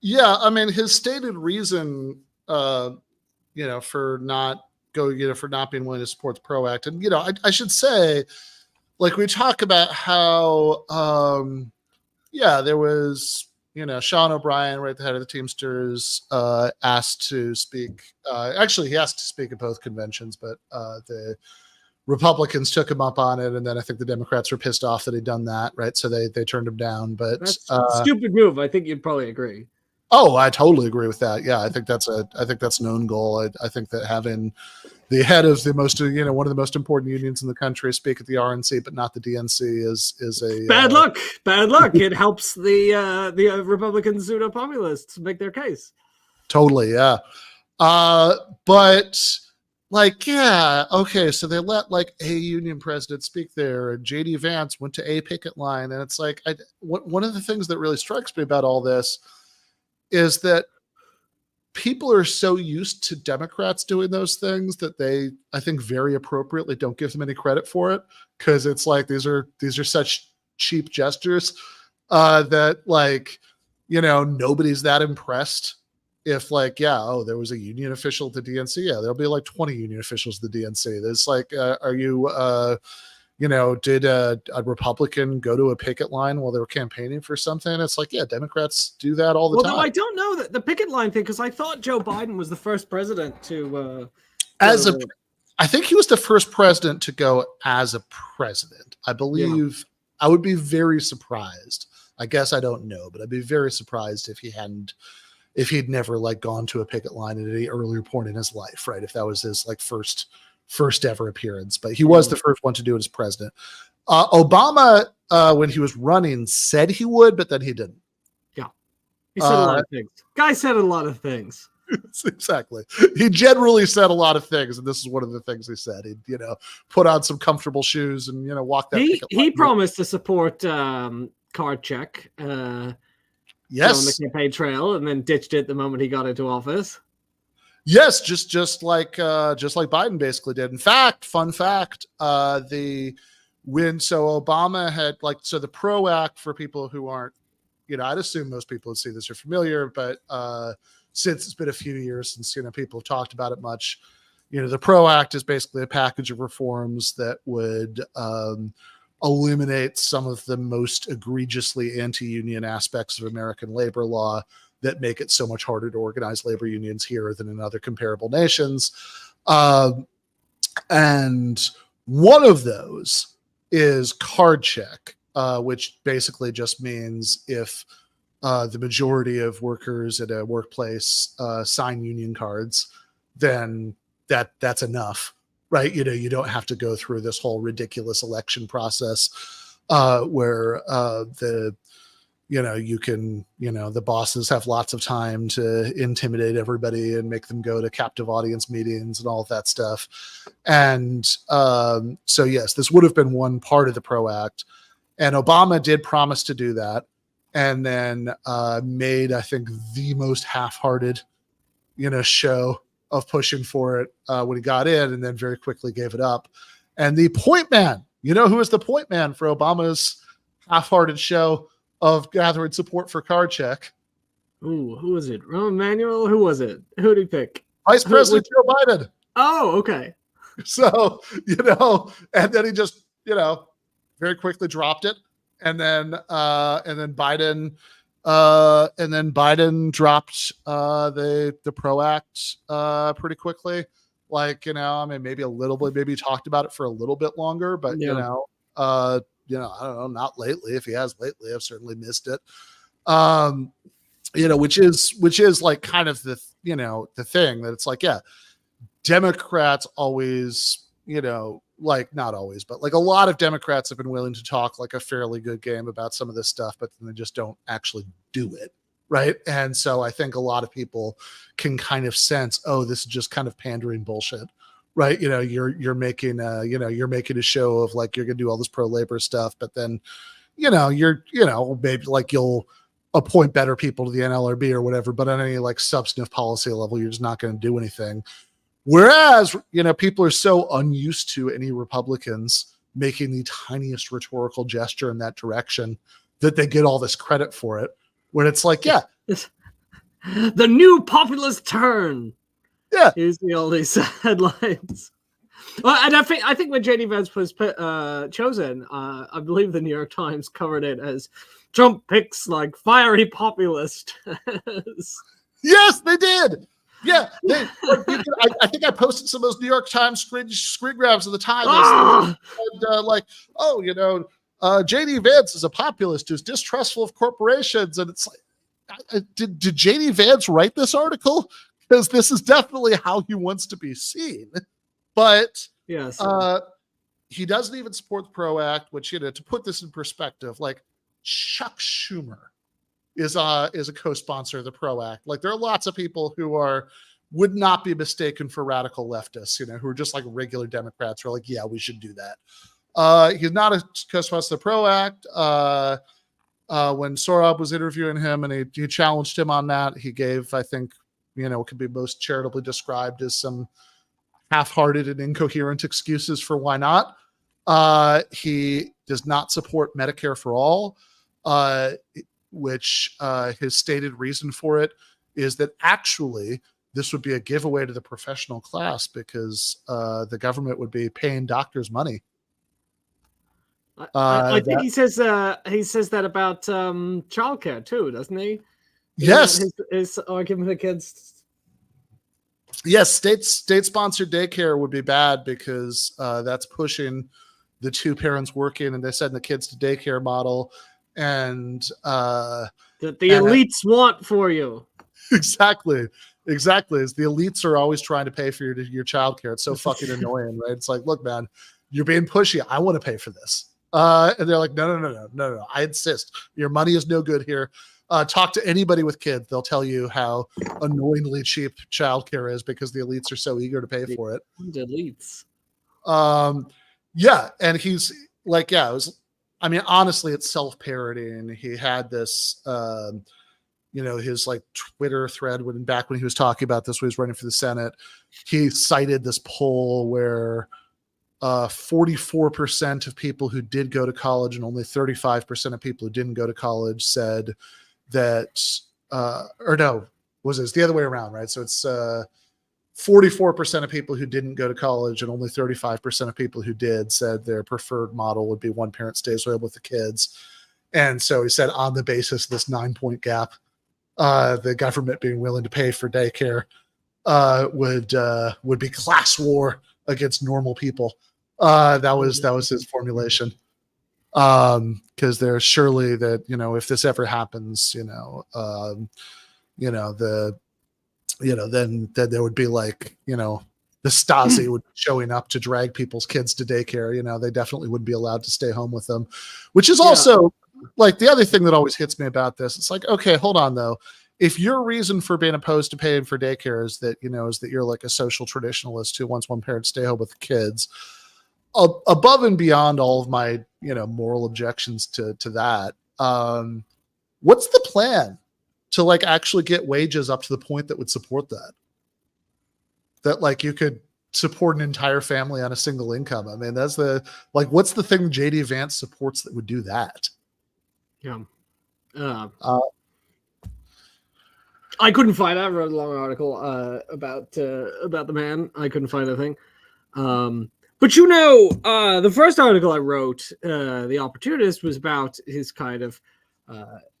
Yeah, I mean, his stated reason, for not being willing to support the PRO Act, and I should say, like, we talk about how, there was. Sean O'Brien, right at the head of the Teamsters, asked to speak. Actually, he asked to speak at both conventions, but the Republicans took him up on it, and then I think the Democrats were pissed off that he'd done that, right? So they turned him down. But that's a stupid move. I think you'd probably agree. Oh, I totally agree with that. Yeah, I think that's an own goal. I think that having the head of the most, one of the most important unions in the country speak at the RNC, but not the DNC is a bad luck. Bad luck. It helps the Republican pseudo-populists make their case. Totally, yeah. But okay, so they let a union president speak there, and JD Vance went to a picket line, and it's one of the things that really strikes me about all this is that people are so used to Democrats doing those things that they, I think, very appropriately don't give them any credit for it, because it's these are such cheap gestures that nobody's that impressed if there was a union official at the DNC. Yeah, there'll be 20 union officials at the DNC. There's are you did a Republican go to a picket line while they were campaigning for something? It's Democrats do that all the time. Well, I don't know that the picket line thing, because I thought Joe Biden was the first president to I think he was the first president to go as a president. I believe. I would be very surprised. I guess I don't know, but I'd be very surprised if he hadn't if he'd never like gone to a picket line at any earlier point in his life, right? If that was his like first ever appearance, but he was the first one to do it as president. Obama, when he was running, said he would, but then he didn't. Yeah, he said a lot of things. Guy said a lot of things. Exactly. He generally said a lot of things, and this is one of the things he said. He'd, put on some comfortable shoes and, walk that. He promised to support card check. Yes, on the campaign trail, and then ditched it the moment he got into office. Yes, just like Biden basically did. In fact, fun fact, Obama had the PRO Act, for people who aren't, I'd assume most people who see this are familiar, but since it's been a few years since people have talked about it much, the PRO Act is basically a package of reforms that would eliminate some of the most egregiously anti-union aspects of American labor law that make it so much harder to organize labor unions here than in other comparable nations. And one of those is card check, which basically just means if the majority of workers at a workplace sign union cards, then that's enough. Right. You don't have to go through this whole ridiculous election process where the bosses have lots of time to intimidate everybody and make them go to captive audience meetings and all of that stuff. And so, yes, this would have been one part of the PRO Act. And Obama did promise to do that, and then made, I think, the most half-hearted, show of pushing for it when he got in, and then very quickly gave it up. And the point man, who was the point man for Obama's half-hearted show of gathering support for card check? Ooh, who was it? Rahm Emanuel? Who was it? Who did he pick? Vice President Joe Biden. Oh, okay. So, and then he just, very quickly dropped it. And then Biden dropped the PRO Act pretty quickly. Maybe a little bit, maybe he talked about it for a little bit longer, but I don't know, not lately. If he has lately, I've certainly missed it. Which is like kind of the thing that it's like, yeah, Democrats always, not always, but like a lot of Democrats have been willing to talk like a fairly good game about some of this stuff, but then they just don't actually do it. Right. And so I think a lot of people can kind of sense, oh, this is just kind of pandering bullshit. Right. You're making a show of like, you're going to do all this pro-labor stuff, but then, maybe like you'll appoint better people to the NLRB or whatever, but on any like substantive policy level, you're just not going to do anything. Whereas, people are so unused to any Republicans making the tiniest rhetorical gesture in that direction that they get all this credit for it. When it's like, yeah, the new populist turn. Yeah, is the all these headlines. Well, and I think when JD Vance was chosen, I believe the New York Times covered it as Trump picks like fiery populist. Yes, they did. Yeah, I think I posted some of those New York Times screen grabs of the Times. JD Vance is a populist who's distrustful of corporations, and it's like, did JD Vance write this article? Because this is definitely how he wants to be seen. But yes, he doesn't even support the PRO Act, which, to put this in perspective, like Chuck Schumer is a co-sponsor of the PRO Act. Like there are lots of people who would not be mistaken for radical leftists, who are just like regular Democrats who are like, yeah, we should do that. He's not a co-sponsor of the PRO Act. When Sorab was interviewing him and he challenged him on that, he gave, I think, could be most charitably described as some half-hearted and incoherent excuses for why not. He does not support Medicare for all, which his stated reason for it is that actually this would be a giveaway to the professional class because the government would be paying doctors money. I think he says that about childcare too, doesn't he? Yes, his argument against. Yes, state-sponsored daycare would be bad because that's pushing the two parents working and they send the kids to daycare model, and that the elites want for you. Exactly. Is the elites are always trying to pay for your childcare. It's so fucking annoying, right? It's like, look, man, you're being pushy. I want to pay for this. And they're like, no. I insist. Your money is no good here. Talk to anybody with kids. They'll tell you how annoyingly cheap childcare is because the elites are so eager to pay for it. The elites. Yeah. And he's like, yeah, it was, I mean, honestly, it's self-parodying. He had this, his like Twitter thread back when he was talking about this, when he was running for the Senate, he cited this poll where 44% of people who did go to college and only 35% of people who didn't go to college said that, it's the other way around, right? So it's 44% of people who didn't go to college and only 35% of people who did said their preferred model would be one parent stays home with the kids. And so he said, on the basis of this 9-point gap, the government being willing to pay for daycare would be class war against normal people. That was his formulation. Because there's surely that, if this ever happens, then there would be like, the Stasi would be showing up to drag people's kids to daycare. They definitely wouldn't be allowed to stay home with them, which is also like the other thing that always hits me about this. It's like, okay, hold on though. If your reason for being opposed to paying for daycare is that, is that you're like a social traditionalist who wants one parent to stay home with the kids, above and beyond all of my, moral objections to that, what's the plan to like actually get wages up to the point that would support that like you could support an entire family on a single income? I mean, that's what's the thing JD Vance supports that would do that? Yeah. I couldn't find it. I wrote a long article about the man. I couldn't find a thing. But the first article I wrote, The Opportunist, was about his kind of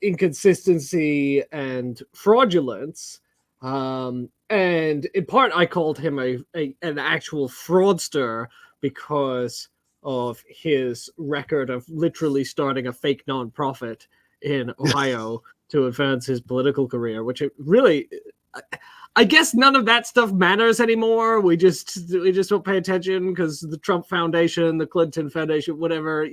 inconsistency and fraudulence. And in part, I called him an actual fraudster because of his record of literally starting a fake nonprofit in Ohio to advance his political career, which it really, I guess none of that stuff matters anymore. We just don't pay attention because the Trump Foundation, the Clinton Foundation, whatever,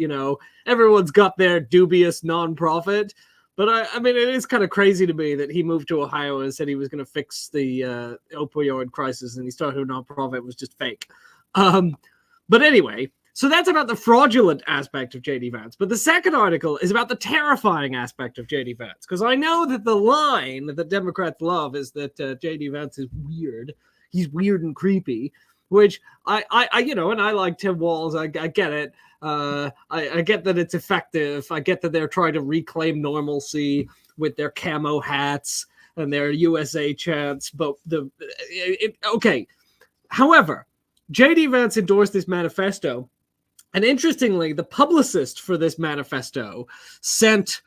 everyone's got their dubious nonprofit. But I mean, it is kind of crazy to me that he moved to Ohio and said he was going to fix the opioid crisis, and he started a nonprofit. It was just fake. But anyway, so that's about the fraudulent aspect of J.D. Vance. But the second article is about the terrifying aspect of J.D. Vance, because I know that the line that Democrats love is that J.D. Vance is weird. He's weird and creepy, which I and I like Tim Walz. I get it. I get that it's effective. I get that they're trying to reclaim normalcy with their camo hats and their USA chants. But okay. However, J.D. Vance endorsed this manifesto. And interestingly, the publicist for this manifesto sent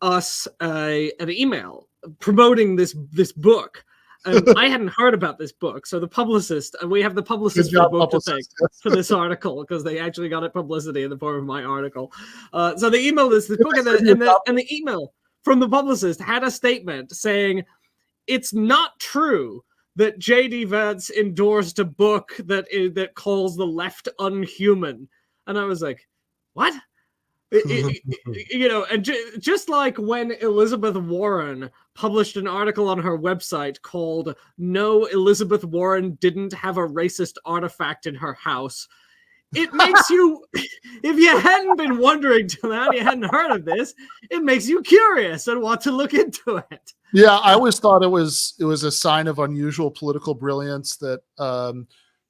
us an email promoting this book. And I hadn't heard about this book. So the publicist, and we have the publicist for the book to thank for this article, because they actually got it publicity in the form of my article. So they emailed us this book, and the email from the publicist had a statement saying, it's not true that J.D. Vance endorsed a book that calls the left unhuman. And I was like, what? And just like when Elizabeth Warren published an article on her website called "No, Elizabeth Warren Didn't Have a Racist Artifact in Her House," it makes you, if you hadn't been wondering till now, you hadn't heard of this, it makes you curious and want to look into it. Yeah, I always thought it was a sign of unusual political brilliance that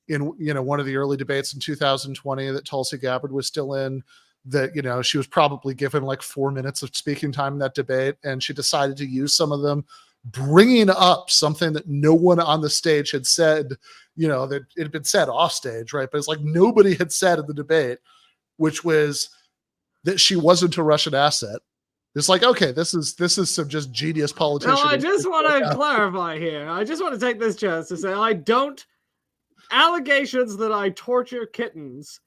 in one of the early debates in 2020 that Tulsi Gabbard was still in, that she was probably given like 4 minutes of speaking time in that debate, and she decided to use some of them, bringing up something that no one on the stage had said, that it had been said off stage, right? But it's like nobody had said in the debate, which was that she wasn't a Russian asset. It's like, okay, this is some just genius politician. No, I just want to clarify here. I just want to take this chance to say allegations that I torture kittens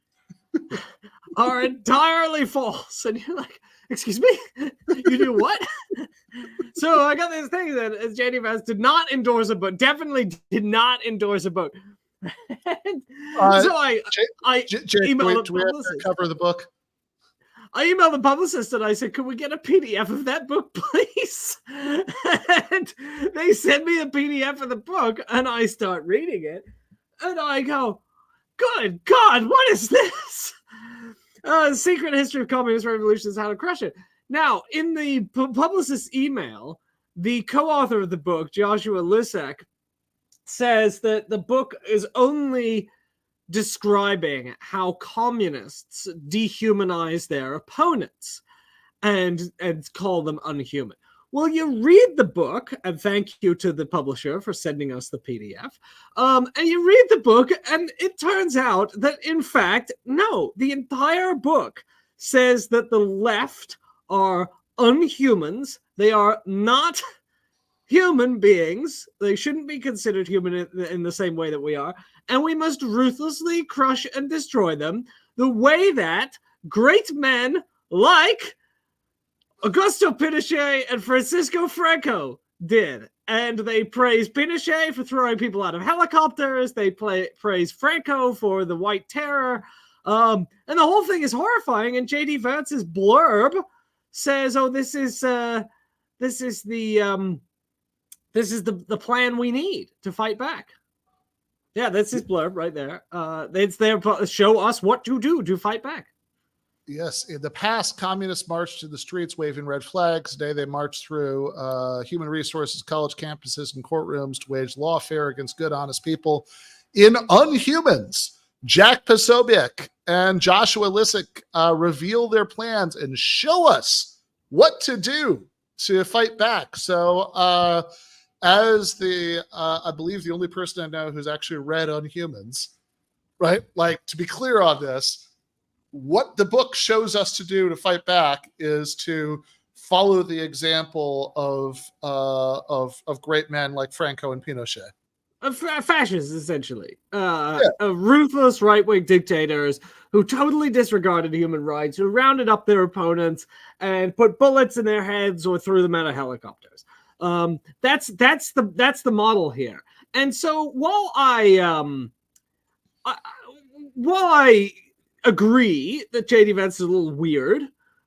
are entirely false. And you're like, excuse me? You do what? So I got this thing that JD Vance did not endorse a book, definitely did not endorse a book. So I emailed do we have to cover the book? I emailed the publicist and I said, "Could we get a PDF of that book, please?" And they sent me a PDF of the book, and I start reading it, and I go, "Good God, what is this? Secret History of Communist Revolutions: How to Crush It." Now, in the publicist's email, the co-author of the book, Joshua Lisek, says that the book is only describing how communists dehumanize their opponents and call them unhuman. Well, you read the book, and thank you to the publisher for sending us the PDF, and you read the book, and it turns out that, in fact, no, the entire book says that the left are unhumans. They are not human beings. They shouldn't be considered human in the same way that we are. And we must ruthlessly crush and destroy them the way that great men like Augusto Pinochet and Francisco Franco did. And they praise Pinochet for throwing people out of helicopters. They praise Franco for the White Terror. And the whole thing is horrifying. And J.D. Vance's blurb says, "Oh, this is the plan we need to fight back." Yeah, that's his blurb right there. It's there to show us what to do to fight back. Yes, in the past, communists marched to the streets waving red flags. Today, they march through human resources, college campuses, and courtrooms to wage lawfare against good, honest people in Unhumans. Jack Posobiec and Joshua Lisek reveal their plans and show us what to do to fight back. So, as I believe the only person I know who's actually read Unhumans, right? Like, to be clear on this, what the book shows us to do to fight back is to follow the example of great men like Franco and Pinochet. Fascists, essentially. Ruthless right-wing dictators who totally disregarded human rights, who rounded up their opponents and put bullets in their heads or threw them out of helicopters. That's the model here. And so while I agree that JD Vance is a little weird,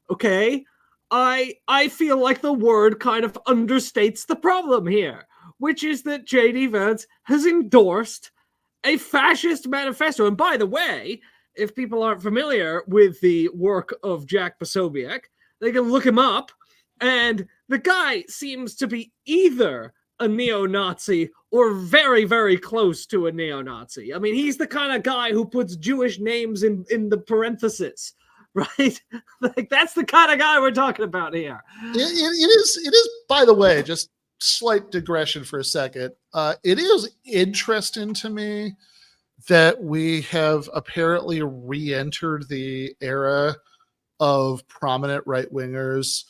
okay, I feel like the word kind of understates the problem here, which is that JD Vance has endorsed a fascist manifesto. And by the way, if people aren't familiar with the work of Jack Posobiec, they can look him up. And the guy seems to be either a neo-Nazi or very, very close to a neo-Nazi. I mean, he's the kind of guy who puts Jewish names in the parenthesis, right? Like, that's the kind of guy we're talking about here. It is, by the way, just slight digression for a second. It is interesting to me that we have apparently re-entered the era of prominent right-wingers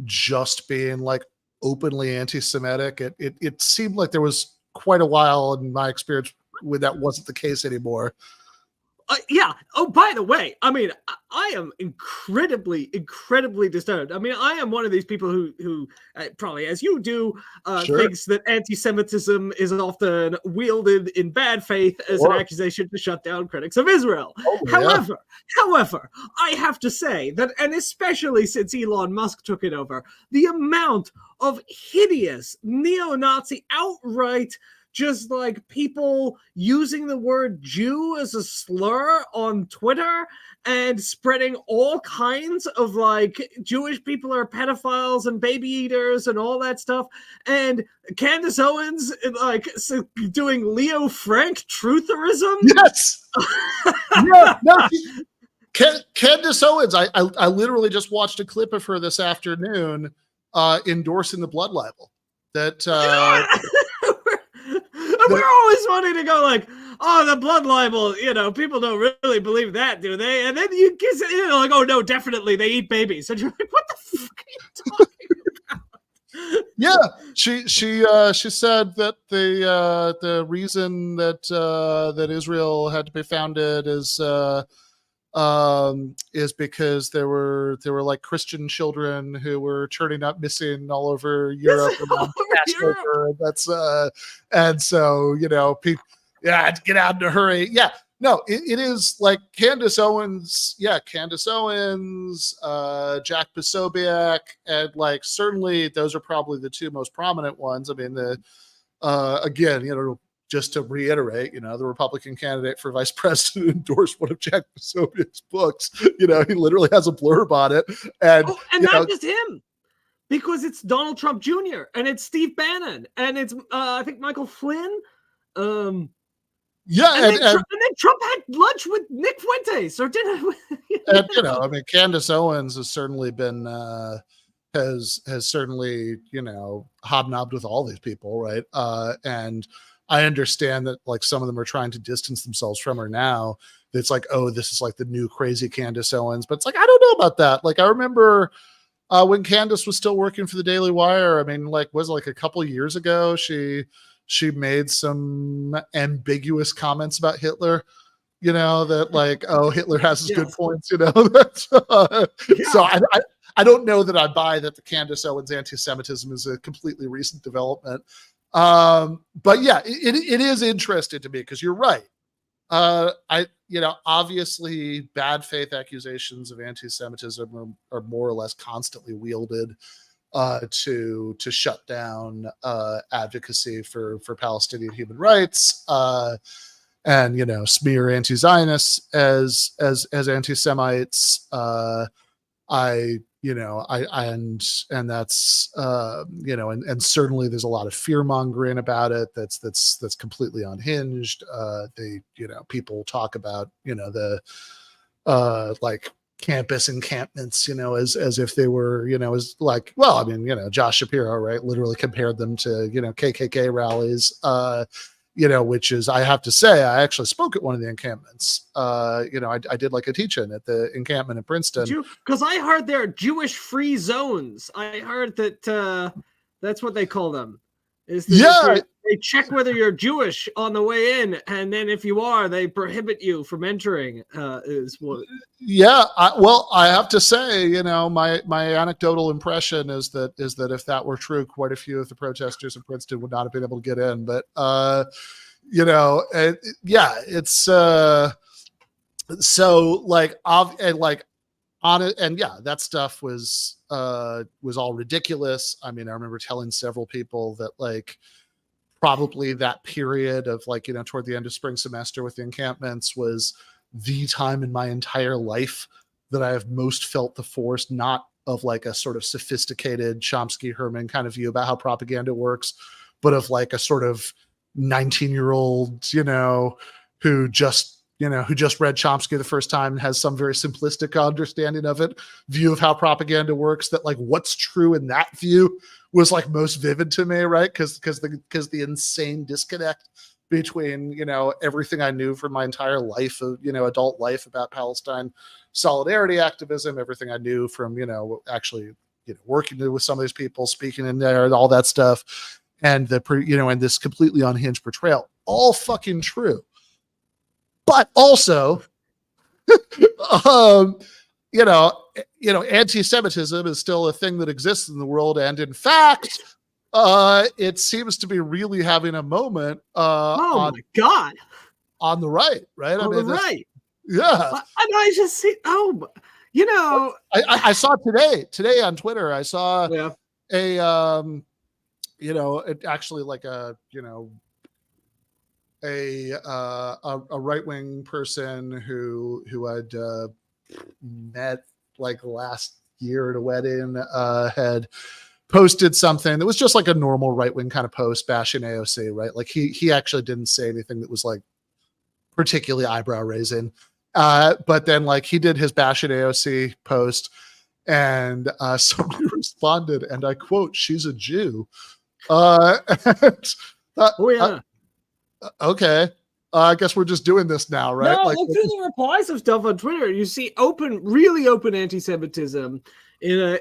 just being like openly anti-Semitic. It seemed like there was quite a while in my experience when that wasn't the case anymore. Yeah. Oh, by the way, I mean, I am incredibly disturbed. I mean, I am one of these people who probably, as you do, thinks that anti-Semitism is often wielded in bad faith as an accusation to shut down critics of Israel. However, I have to say that, and especially since Elon Musk took it over, the amount of hideous neo-Nazi outright just like people using the word Jew as a slur on Twitter and spreading all kinds of like Jewish people are pedophiles and baby eaters and all that stuff. And Candace Owens like doing Leo Frank trutherism. Yes. Candace Owens. I literally just watched a clip of her this afternoon endorsing the blood libel. We're always wanting to go like, oh, the blood libel, people don't really believe that, do they? And then you get, like, oh, no, definitely, they eat babies. And you're like, what the fuck are you talking about? Yeah, she said that the reason that Israel had to be founded is is because there were like Christian children who were turning up missing all over Europe. That's and so people, get out in a hurry. Yeah, no, it is like Candace Owens, Jack Posobiec, and like certainly those are probably the two most prominent ones. I mean, again, just to reiterate, the Republican candidate for vice president endorsed one of Jack Posobiec's books. He literally has a blurb on it, and not just him, because it's Donald Trump Jr. and it's Steve Bannon and it's I think Michael Flynn. And then Trump had lunch with Nick Fuentes or dinner. I mean, Candace Owens has certainly been has certainly hobnobbed with all these people, right? And I understand that like some of them are trying to distance themselves from her now. It's like, oh, this is like the new crazy Candace Owens, but it's like I don't know about that. Like I remember when Candace was still working for the Daily Wire. I mean, like was it like a couple of years ago? She made some ambiguous comments about Hitler, that like, oh, Hitler has his good points, So I don't know that I buy that the Candace Owens anti-Semitism is a completely recent development. But yeah, it is interesting to me because you're right. Obviously bad faith accusations of anti-Semitism are more or less constantly wielded to shut down advocacy for Palestinian human rights, and smear anti-Zionists as anti-Semites. And that's and certainly there's a lot of fear mongering about it. That's completely unhinged. People talk about the like campus encampments, as if they were, as like, well, I mean, Josh Shapiro, right, literally compared them to, KKK rallies, which is, I have to say, I actually spoke at one of the encampments. I did like a teach-in at the encampment in Princeton. Because I heard there are Jewish free zones. I heard that that's what they call them. They check whether you're Jewish on the way in, and then if you are, they prohibit you from entering. Is what? Yeah, I have to say, my anecdotal impression is that if that were true, quite a few of the protesters in Princeton would not have been able to get in. But it's so like and like on it, and yeah, that stuff was all ridiculous. I mean, I remember telling several people that like probably that period of like, toward the end of spring semester with the encampments was the time in my entire life that I have most felt the force, not of like a sort of sophisticated Chomsky-Herman kind of view about how propaganda works, but of like a sort of 19-year-old, who just read Chomsky the first time and has some very simplistic understanding of it, view of how propaganda works, that like what's true in that view was like most vivid to me, right? Because the insane disconnect between, everything I knew from my entire life of, adult life about Palestine solidarity activism, everything I knew from, actually, working with some of these people, speaking in there and all that stuff, and and this completely unhinged portrayal, all fucking true. But also, anti-Semitism is still a thing that exists in the world, and in fact, it seems to be really having a moment. My God! On the right, right? On the right, yeah. And I just see. I saw today on Twitter. I saw a actually like a right-wing person who I'd met like last year at a wedding had posted something that was just like a normal right-wing kind of post bashing AOC, right? Like he actually didn't say anything that was like particularly eyebrow raising, but then like he did his bashing AOC post, and somebody responded, and I quote, "She's a Jew." Okay. I guess we're just doing this now, right? No, like, look through the replies of stuff on Twitter. You see really open anti-Semitism in a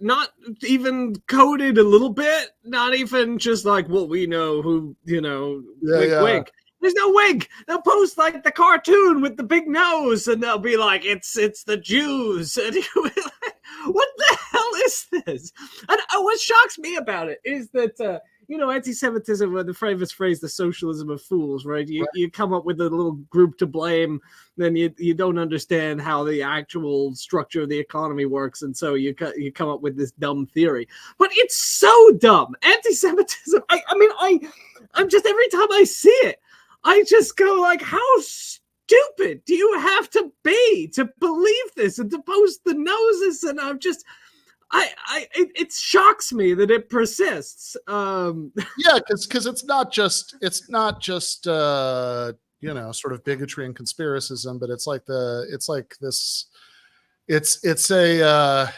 not even coded a little bit, not even just like, well, we know who, wink, wink. There's no wig. They'll post like the cartoon with the big nose, and they'll be like, "It's the Jews." And you'll be like, what the hell is this? And what shocks me about it is that anti-Semitism, the famous phrase, "the socialism of fools," right? You come up with a little group to blame, then you don't understand how the actual structure of the economy works, and so you come up with this dumb theory. But it's so dumb. Anti-Semitism. I'm just, every time I see it, I just go like, how stupid do you have to be to believe this and to post the noses? And I'm just, it shocks me that it persists. Yeah, because it's not just sort of bigotry and conspiracism, but it's a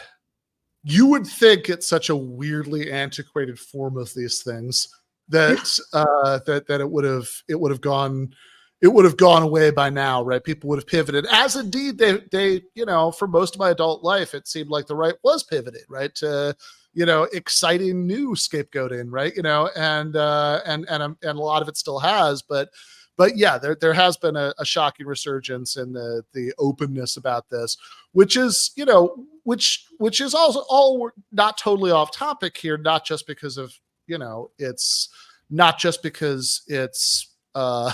you would think it's such a weirdly antiquated form of these things that it would have gone away by now, right? People would have pivoted, as indeed they for most of my adult life, it seemed like the right was pivoted, right, to exciting new scapegoating, right, and a lot of it still has, but yeah, there has been a shocking resurgence in the openness about this, which is which is also all not totally off topic here, not just because of it's not just because it's more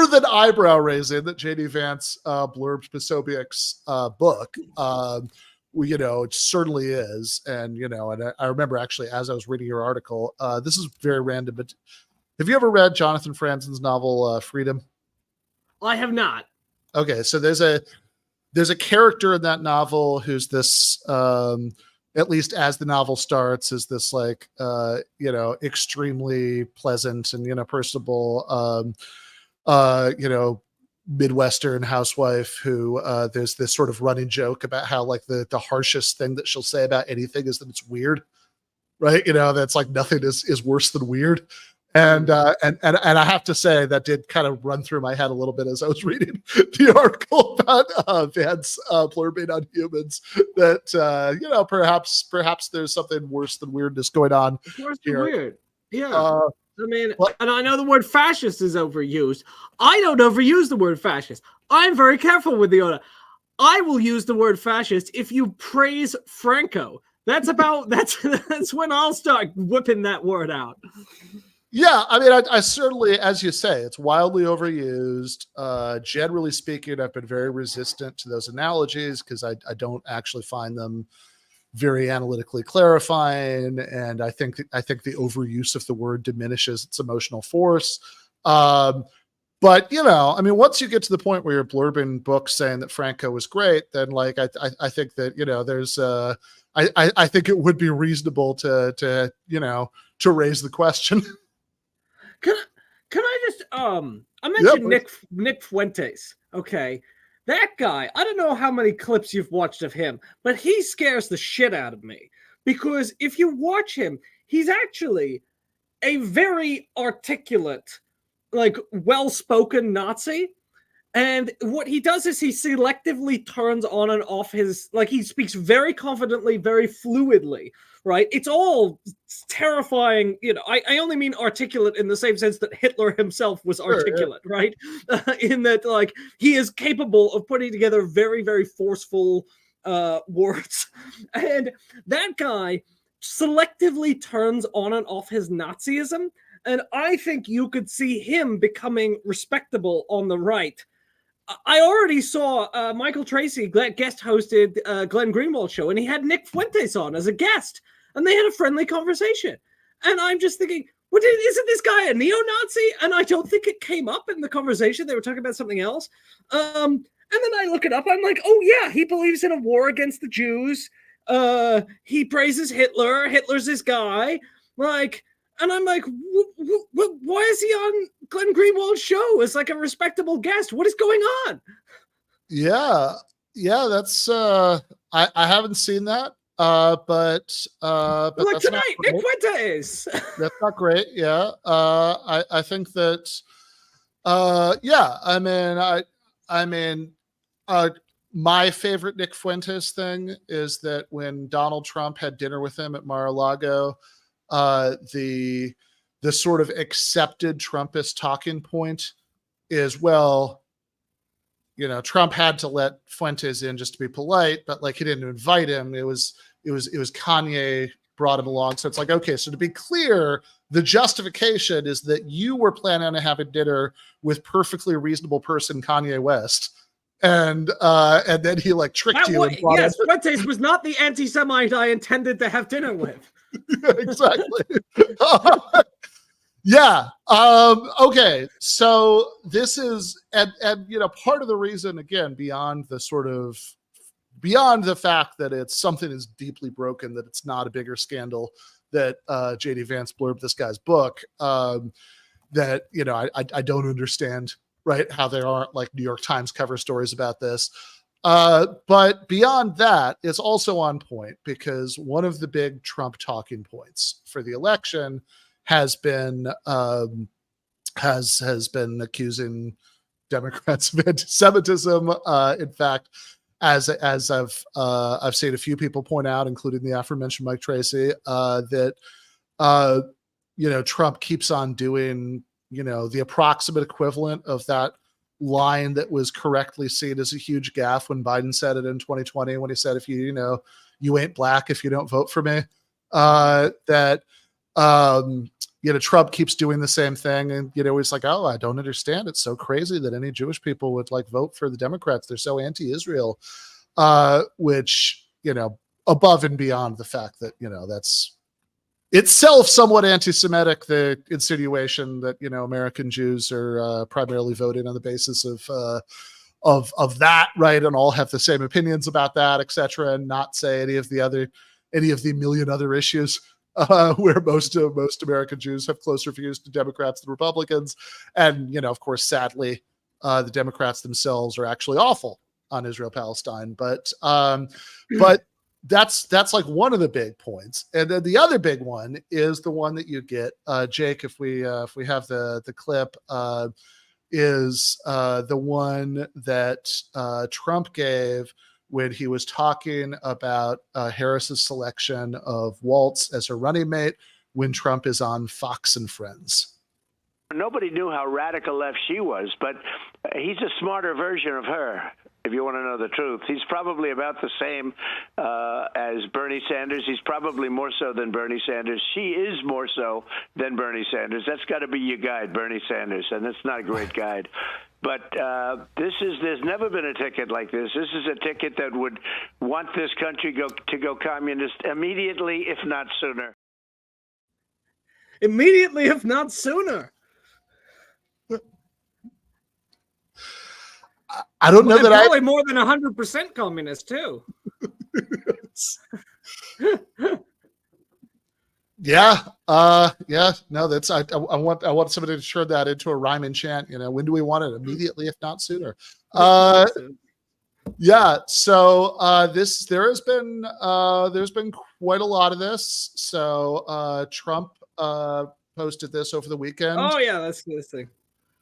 than eyebrow raising that JD Vance blurbed Posobiec's book. It certainly is, and and I remember actually as I was reading your article, this is very random, but have you ever read Jonathan Franzen's novel Freedom? I have not. Okay, so there's a character in that novel who's this, at least as the novel starts, is this like extremely pleasant and personable Midwestern housewife who there's this sort of running joke about how like the harshest thing that she'll say about anything is that it's weird, right? That's like nothing is worse than weird. And I have to say that did kind of run through my head a little bit as I was reading the article about Vance blurbing on humans, that perhaps there's something worse than weirdness going on. It's worse here. than weird. Yeah. And I know the word fascist is overused. I don't overuse the word fascist. I'm very careful with the order. I will use the word fascist if you praise Franco. That's when I'll start whipping that word out. Yeah, I certainly, as you say, it's wildly overused. Generally speaking, I've been very resistant to those analogies because I don't actually find them very analytically clarifying, and I think the overuse of the word diminishes its emotional force. But once you get to the point where you're blurbing books saying that Franco was great, then like I think that there's I think it would be reasonable to raise the question. Can I just I mentioned Nick Fuentes. Okay. That guy, I don't know how many clips you've watched of him, but he scares the shit out of me. Because if you watch him, he's actually a very articulate, like well-spoken Nazi. And what he does is he selectively turns on and off he speaks very confidently, very fluidly, right? It's all terrifying. I only mean articulate in the same sense that Hitler himself was articulate, right? In that, like, he is capable of putting together very, very forceful words. And that guy selectively turns on and off his Nazism. And I think you could see him becoming respectable on the right. I already saw Michael Tracy guest hosted Glenn Greenwald's show, and he had Nick Fuentes on as a guest, and they had a friendly conversation. And I'm just thinking, isn't this guy a neo-Nazi? And I don't think it came up in the conversation. They were talking about something else. And then I look it up. I'm like, oh yeah, he believes in a war against the Jews. He praises Hitler. Hitler's this guy. Like, and I'm like, why is he on Glenn Greenwald's show as like a respectable guest? What is going on? Yeah, that's I haven't seen that. But like tonight, Nick Fuentes. That's not great. Yeah. I think that my favorite Nick Fuentes thing is that when Donald Trump had dinner with him at Mar-a-Lago, the the sort of accepted Trumpist talking point is, well, you know, Trump had to let Fuentes in just to be polite, but like he didn't invite him. It was Kanye brought him along. So it's like, okay, so to be clear, the justification is that you were planning on having dinner with perfectly reasonable person Kanye West, and then he like tricked you. Yes, Fuentes was not the anti-Semite I intended to have dinner with. Exactly. Yeah. Okay. So this is, and you know, part of the reason, again, beyond the fact that it's something is deeply broken, that it's not a bigger scandal, that J.D. Vance blurbed this guy's book, that, you know, I don't understand, right, how there aren't like New York Times cover stories about this. But beyond that, it's also on point because one of the big Trump talking points for the election has been accusing Democrats of anti-Semitism. In fact, as I've seen a few people point out, including the aforementioned Mike Tracy, that you know, Trump keeps on doing, you know, the approximate equivalent of that line that was correctly seen as a huge gaffe when Biden said it in 2020, when he said, if you know, you ain't black if you don't vote for me. You know, Trump keeps doing the same thing, and you know, it's like, oh, I don't understand. It's so crazy that any Jewish people would like vote for the Democrats. They're so anti-Israel, which, you know, above and beyond the fact that, you know, that's itself somewhat anti-Semitic, the insinuation that, you know, American Jews are primarily voting on the basis of that, right, and all have the same opinions about that, etc., and not say any of the million other issues where most American Jews have closer views to Democrats than Republicans. And, you know, of course, sadly, the Democrats themselves are actually awful on Israel-Palestine. But that's like one of the big points. And then the other big one is the one that you get, Jake, if we have the clip, is the one that Trump gave when he was talking about Harris's selection of Waltz as her running mate when Trump is on Fox and Friends. Nobody knew how radical left she was, but he's a smarter version of her, if you want to know the truth. He's probably about the same as Bernie Sanders. He's probably more so than Bernie Sanders. She is more so than Bernie Sanders. That's got to be your guide, Bernie Sanders, and that's not a great guide. But there's never been a ticket like this. This is a ticket that would want this country to go communist immediately, if not sooner. Immediately, if not sooner. I don't know that probably more than 100% communist too. Yeah. No, that's I want somebody to turn that into a rhyme and chant. You know, when do we want it? Immediately, if not sooner. Yeah. So there's been quite a lot of this. So Trump posted this over the weekend. Oh yeah, that's this thing.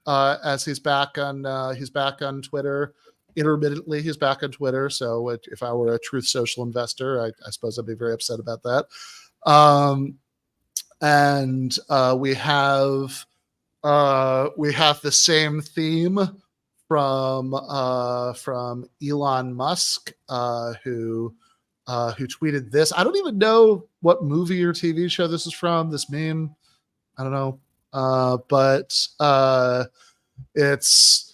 As he's back on Twitter intermittently. He's back on Twitter. So if I were a Truth Social investor, I suppose I'd be very upset about that. And we have the same theme from Elon Musk, who tweeted this. I don't even know what movie or TV show this is from. This meme, I don't know. But it's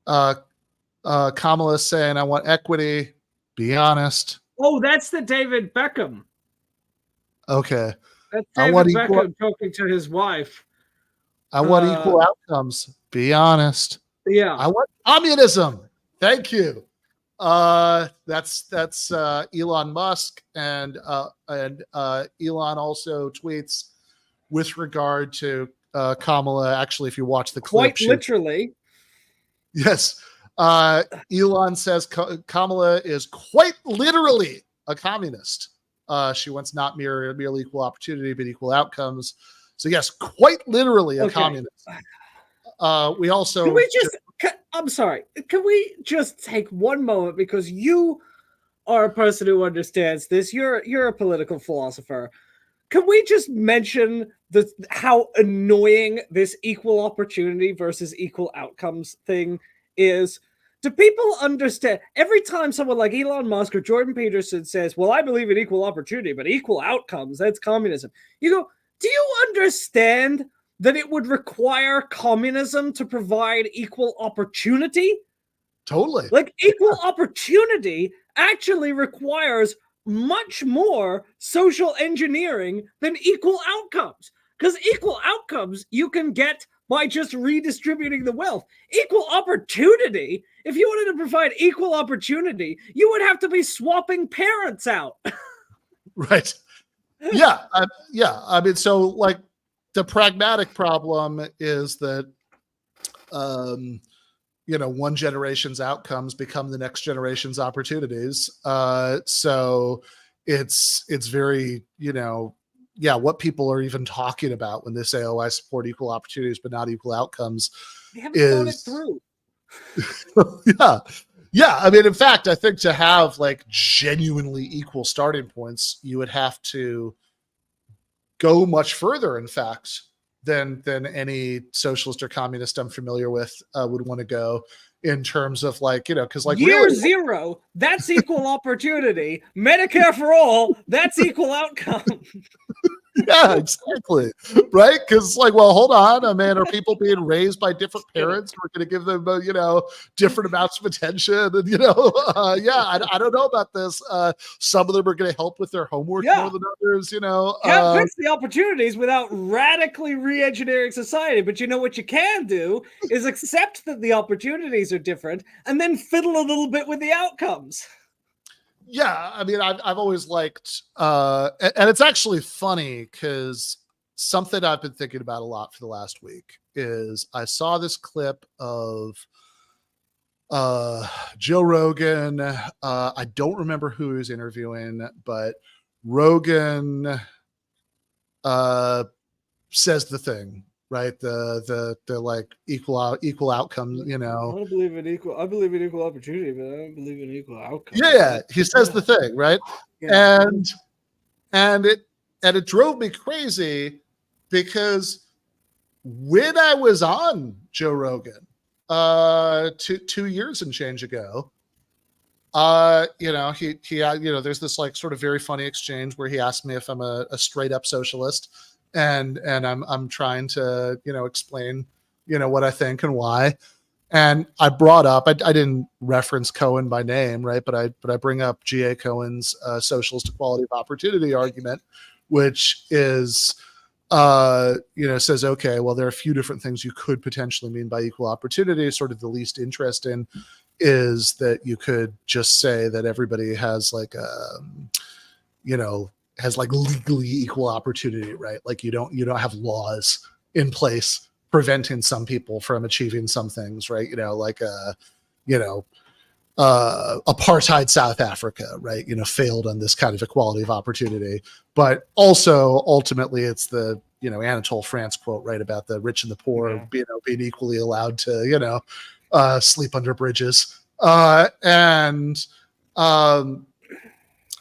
Kamala saying, "I want equity. Be honest." Oh, that's the David Beckham. Okay. That's David Beckham talking to his wife. I want equal outcomes. Be honest. Yeah. I want communism. Thank you. That's Elon Musk, and Elon also tweets with regard to Kamala. Actually, if you watch the clip, quite literally. Yes. Elon says Kamala is quite literally a communist. She wants not merely equal opportunity, but equal outcomes. So yes, quite literally a communist. We also can we I'm sorry. Can we just take one moment, because you are a person who understands this. You're a political philosopher. Can we just mention how annoying this equal opportunity versus equal outcomes thing is. Do people understand? Every time someone like Elon Musk or Jordan Peterson says, well, I believe in equal opportunity, but equal outcomes, that's communism. You go, do you understand that it would require communism to provide equal opportunity? Totally. Like, equal opportunity actually requires much more social engineering than equal outcomes. Because equal outcomes you can get by just redistributing the wealth. Equal opportunity, if you wanted to provide equal opportunity, you would have to be swapping parents out. Right. Yeah. I mean, so like the pragmatic problem is that, one generation's outcomes become the next generation's opportunities. So it's very, what people are even talking about when they say, oh, I support equal opportunities, but not equal outcomes. They haven't thought it through. Yeah. I mean, in fact, I think to have like genuinely equal starting points, you would have to go much further, in fact, than any socialist or communist I'm familiar with would want to go in terms of like, because like year really, zero, that's equal opportunity. Medicare for all, that's equal outcome. Yeah, exactly. Right. Because like, well, hold on. I mean, are people being raised by different parents? We're going to give them, different amounts of attention. And, I don't know about this. Some of them are going to help with their homework more than others, Can't fix the opportunities without radically re-engineering society. But what you can do is accept that the opportunities are different and then fiddle a little bit with the outcomes. Yeah, I mean, I've always liked, and it's actually funny because something I've been thinking about a lot for the last week is I saw this clip of Joe Rogan. I don't remember who he was interviewing, but Rogan says the thing, right? The like equal outcomes, I don't believe in equal. I believe in equal opportunity, but I don't believe in equal outcomes. Yeah, he says the thing, right? Yeah. And it drove me crazy because when I was on Joe Rogan 2 years and change ago, he there's this like sort of very funny exchange where he asked me if I'm a straight up socialist. And I'm trying to, explain, what I think and why. And I brought up, I didn't reference Cohen by name, right? But I bring up G.A. Cohen's socialist equality of opportunity argument, which is, says, okay, well, there are a few different things you could potentially mean by equal opportunity. Sort of the least interesting is that you could just say that everybody has like, has like legally equal opportunity, right? Like you don't have laws in place preventing some people from achieving some things, right? Apartheid South Africa, right? Failed on this kind of equality of opportunity, but also ultimately it's the, Anatole France quote, right? About the rich and the poor, being equally allowed to, sleep under bridges.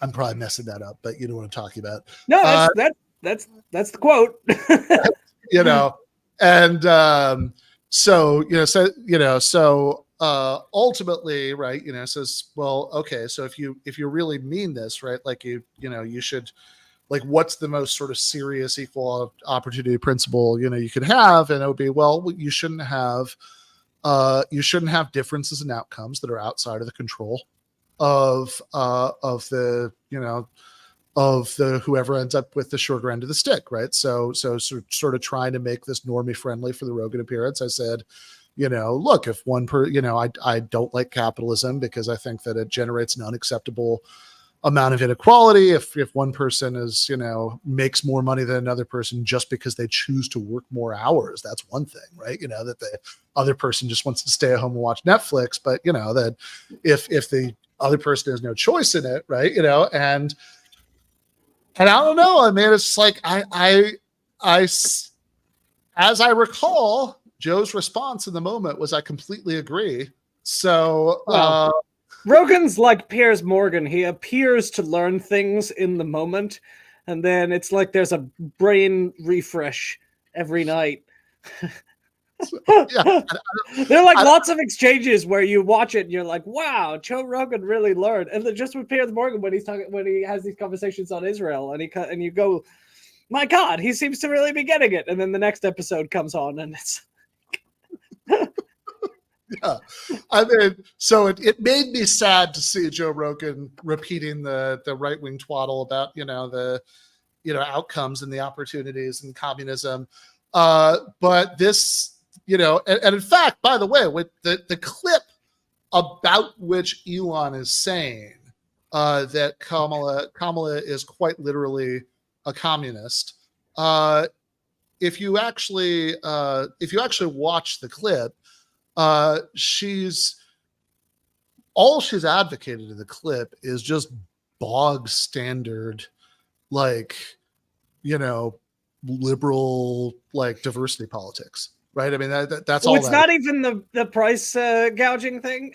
I'm probably messing that up, but you know what I'm talking about. No, that's the quote. So ultimately, right, says, well, okay, so if you really mean this, right, like you should, like, what's the most sort of serious equal opportunity principle, you could have, and it would be, well, you shouldn't have differences in outcomes that are outside of the control of the whoever ends up with the shorter end of the stick, right? So sort of trying to make this normie friendly for the Rogan appearance, I said, look, if I don't like capitalism because I think that it generates an unacceptable amount of inequality. If one person is, makes more money than another person just because they choose to work more hours, that's one thing, right? That the other person just wants to stay at home and watch Netflix, but that if the other person has no choice in it, right? And I don't know. I mean, it's like I as I recall, Joe's response in the moment was, "I completely agree." So Rogan's like Piers Morgan. He appears to learn things in the moment, and then it's like there's a brain refresh every night. Yeah, There are like lots of exchanges where you watch it and you're like, wow, Joe Rogan really learned. And then just with Piers Morgan when he has these conversations on Israel, and you go, my God, he seems to really be getting it. And then the next episode comes on and it's yeah. I mean, so it made me sad to see Joe Rogan repeating the right-wing twaddle about, the outcomes and the opportunities and communism. But this, and in fact, by the way, with the clip about which Elon is saying that Kamala is quite literally a communist. If you actually watch the clip, she's advocated in the clip is just bog standard, like, liberal, like, diversity politics, right? I mean, that's all. It's not even the price gouging thing.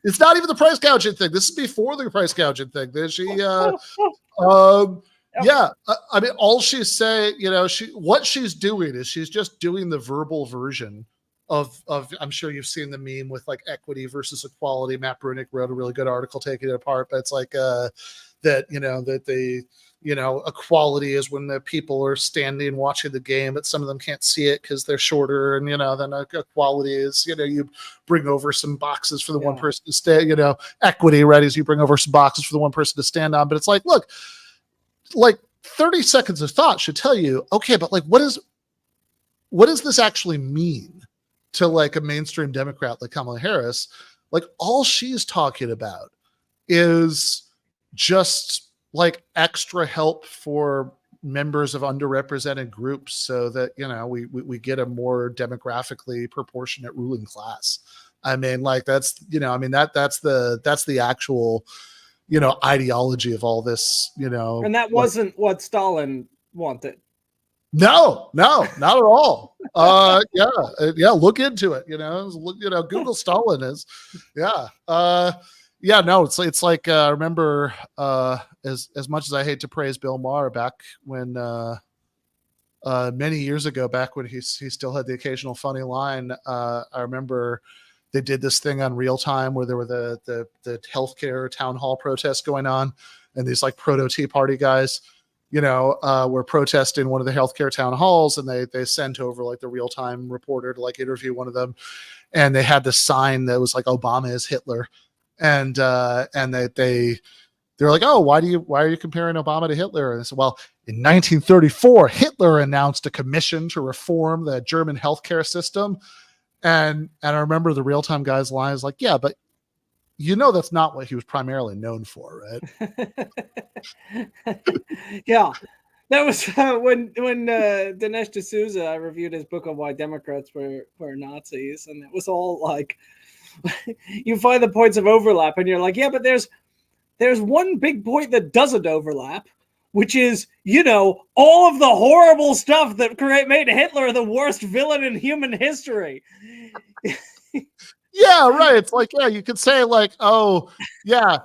It's not even the price gouging thing. This is before the price gouging thing. Yeah, I mean, all she's saying, what she's doing is she's just doing the verbal version of. I'm sure you've seen the meme with like equity versus equality. Matt Brunick wrote a really good article taking it apart, but it's like equality is when the people are standing watching the game, but some of them can't see it because they're shorter, and then equality is you bring over some boxes for the one person to stay. Equity, right, is you bring over some boxes for the one person to stand on. But it's like, look. Like 30 seconds of thought should tell you, okay, but like, what does this actually mean to like a mainstream Democrat like Kamala Harris? Like, all she's talking about is just like extra help for members of underrepresented groups so that, we get a more demographically proportionate ruling class. I mean, like, that's the actual, ideology of all this, And that wasn't what Stalin wanted. No, not at all. Yeah. Look into it. Google Stalin is, yeah. No, it's like, I remember, as much as I hate to praise Bill Maher back when, many years ago, back when he still had the occasional funny line, I remember they did this thing on Real Time where there were the healthcare town hall protests going on, and these like proto Tea Party guys, were protesting one of the healthcare town halls, and they sent over like the Real Time reporter to like interview one of them, and they had this sign that was like Obama is Hitler, and they're like, oh, why are you comparing Obama to Hitler? And they said, well, in 1934, Hitler announced a commission to reform the German healthcare system. And I remember the Real Time guy's line is like, yeah, but that's not what he was primarily known for, right? Yeah, that was when Dinesh D'Souza reviewed his book on why Democrats were Nazis, and it was all like, you find the points of overlap, and you're like, yeah, but there's one big point that doesn't overlap, which is, all of the horrible stuff that made Hitler the worst villain in human history. Yeah, right. It's like, yeah, you could say like, oh, yeah,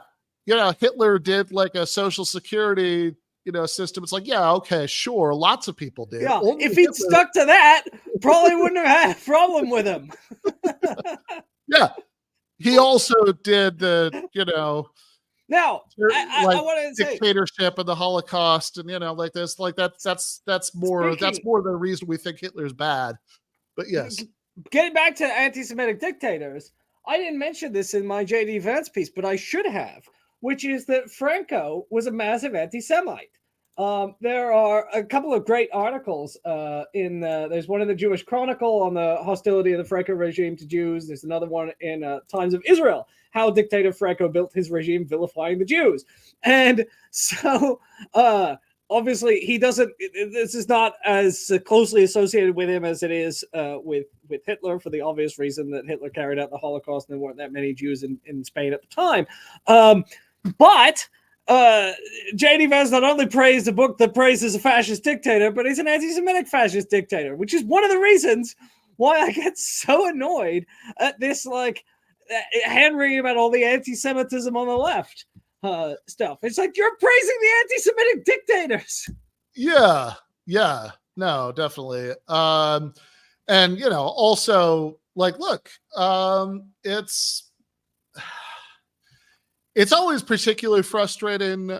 Hitler did like a social security, system. It's like, yeah, okay, sure. Lots of people did. Yeah, if he'd stuck to that, probably wouldn't have had a problem with him. Yeah. He also did the, now, I want to say dictatorship and the Holocaust, and like this, like that's more the reason we think Hitler's bad. But yes, getting back to anti-Semitic dictators, I didn't mention this in my J.D. Vance piece, but I should have, which is that Franco was a massive anti-Semite. There are a couple of great articles there's one in the Jewish Chronicle on the hostility of the Franco regime to Jews. There's another one in Times of Israel, how dictator Franco built his regime vilifying the Jews. And so obviously this is not as closely associated with him as it is with Hitler, for the obvious reason that Hitler carried out the Holocaust and there weren't that many Jews in Spain at the time. But J.D. Vance not only praised the book that praises a fascist dictator, but he's an anti-Semitic fascist dictator, which is one of the reasons why I get so annoyed at this, like, hand-wringing about all the anti-Semitism on the left. stuff. It's like you're praising the anti-Semitic dictators. Yeah, no, definitely. And also like, look, it's always particularly frustrating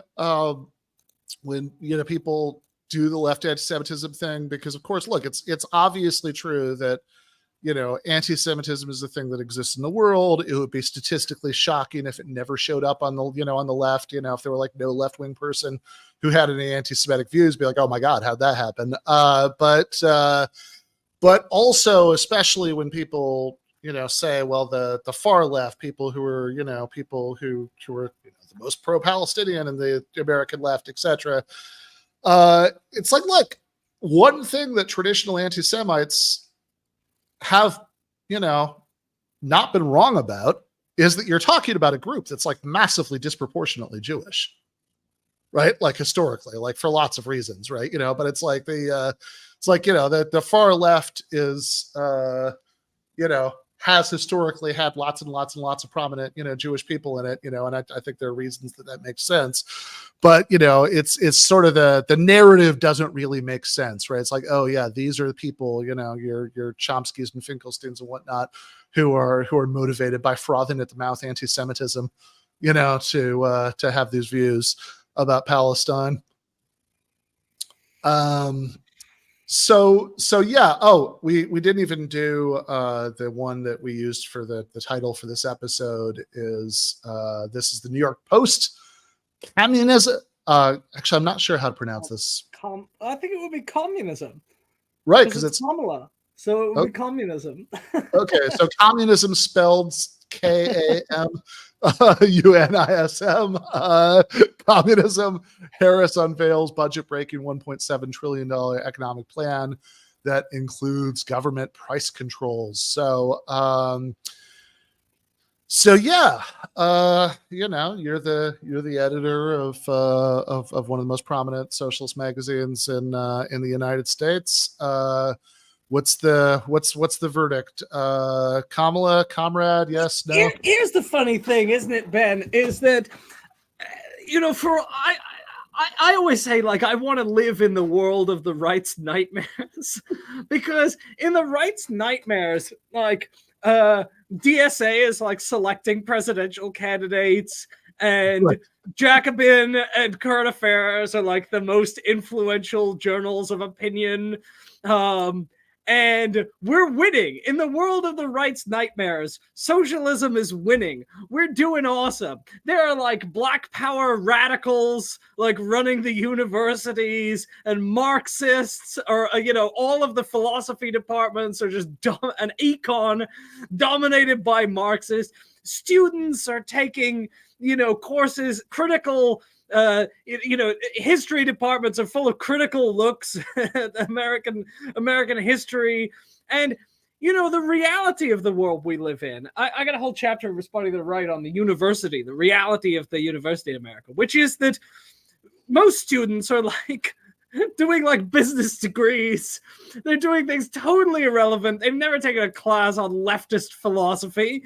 when people do the left anti-Semitism thing, because of course, look, it's obviously true that anti-Semitism is a thing that exists in the world. It would be statistically shocking if it never showed up on the on the left. If there were like no left-wing person who had any anti-Semitic views, be like, oh my God, how'd that happen? But also, especially when people say, well, the far left, people who are people who are the most pro-Palestinian and the American left, etc. It's like, look, one thing that traditional anti-Semites have not been wrong about is that you're talking about a group that's like massively disproportionately Jewish, right? Like historically, like for lots of reasons, right? But it's like the far left is has historically had lots and lots and lots of prominent Jewish people in it, and I think there are reasons that makes sense, but it's sort of the narrative doesn't really make sense, right? It's like, oh yeah, these are the people, your Chomskys and Finkelsteins and whatnot, who are motivated by frothing at the mouth anti-Semitism, to have these views about Palestine. So yeah. Oh, we didn't even do the one that we used for the title for this episode is this is the New York Post Communism. Actually, I'm not sure how to pronounce this. I think it would be communism. Right, because it's Kamala. So it would be communism. Okay, so communism spelled KAMUNISM. Communism. Harris unveils budget-breaking $1.7 trillion economic plan that includes government price controls. So yeah, you're the editor of one of the most prominent socialist magazines in the United States. What's the verdict? Kamala, comrade, yes, no? Here's the funny thing, isn't it, Ben? Is that I always say, like, I want to live in the world of the right's nightmares, because in the right's nightmares, like DSA is like selecting presidential candidates, and right. Jacobin and Current Affairs are like the most influential journals of opinion. And we're winning. In the world of the right's nightmares, socialism is winning. We're doing awesome. There are like black power radicals like running the universities, and Marxists are, all of the philosophy departments are just an econ dominated by Marxists. Students are taking, courses, critical history departments are full of critical looks at American history. And, the reality of the world we live in. I got a whole chapter responding to the right on the university, the reality of the university in America, which is that most students are like doing like business degrees. They're doing things totally irrelevant. They've never taken a class on leftist philosophy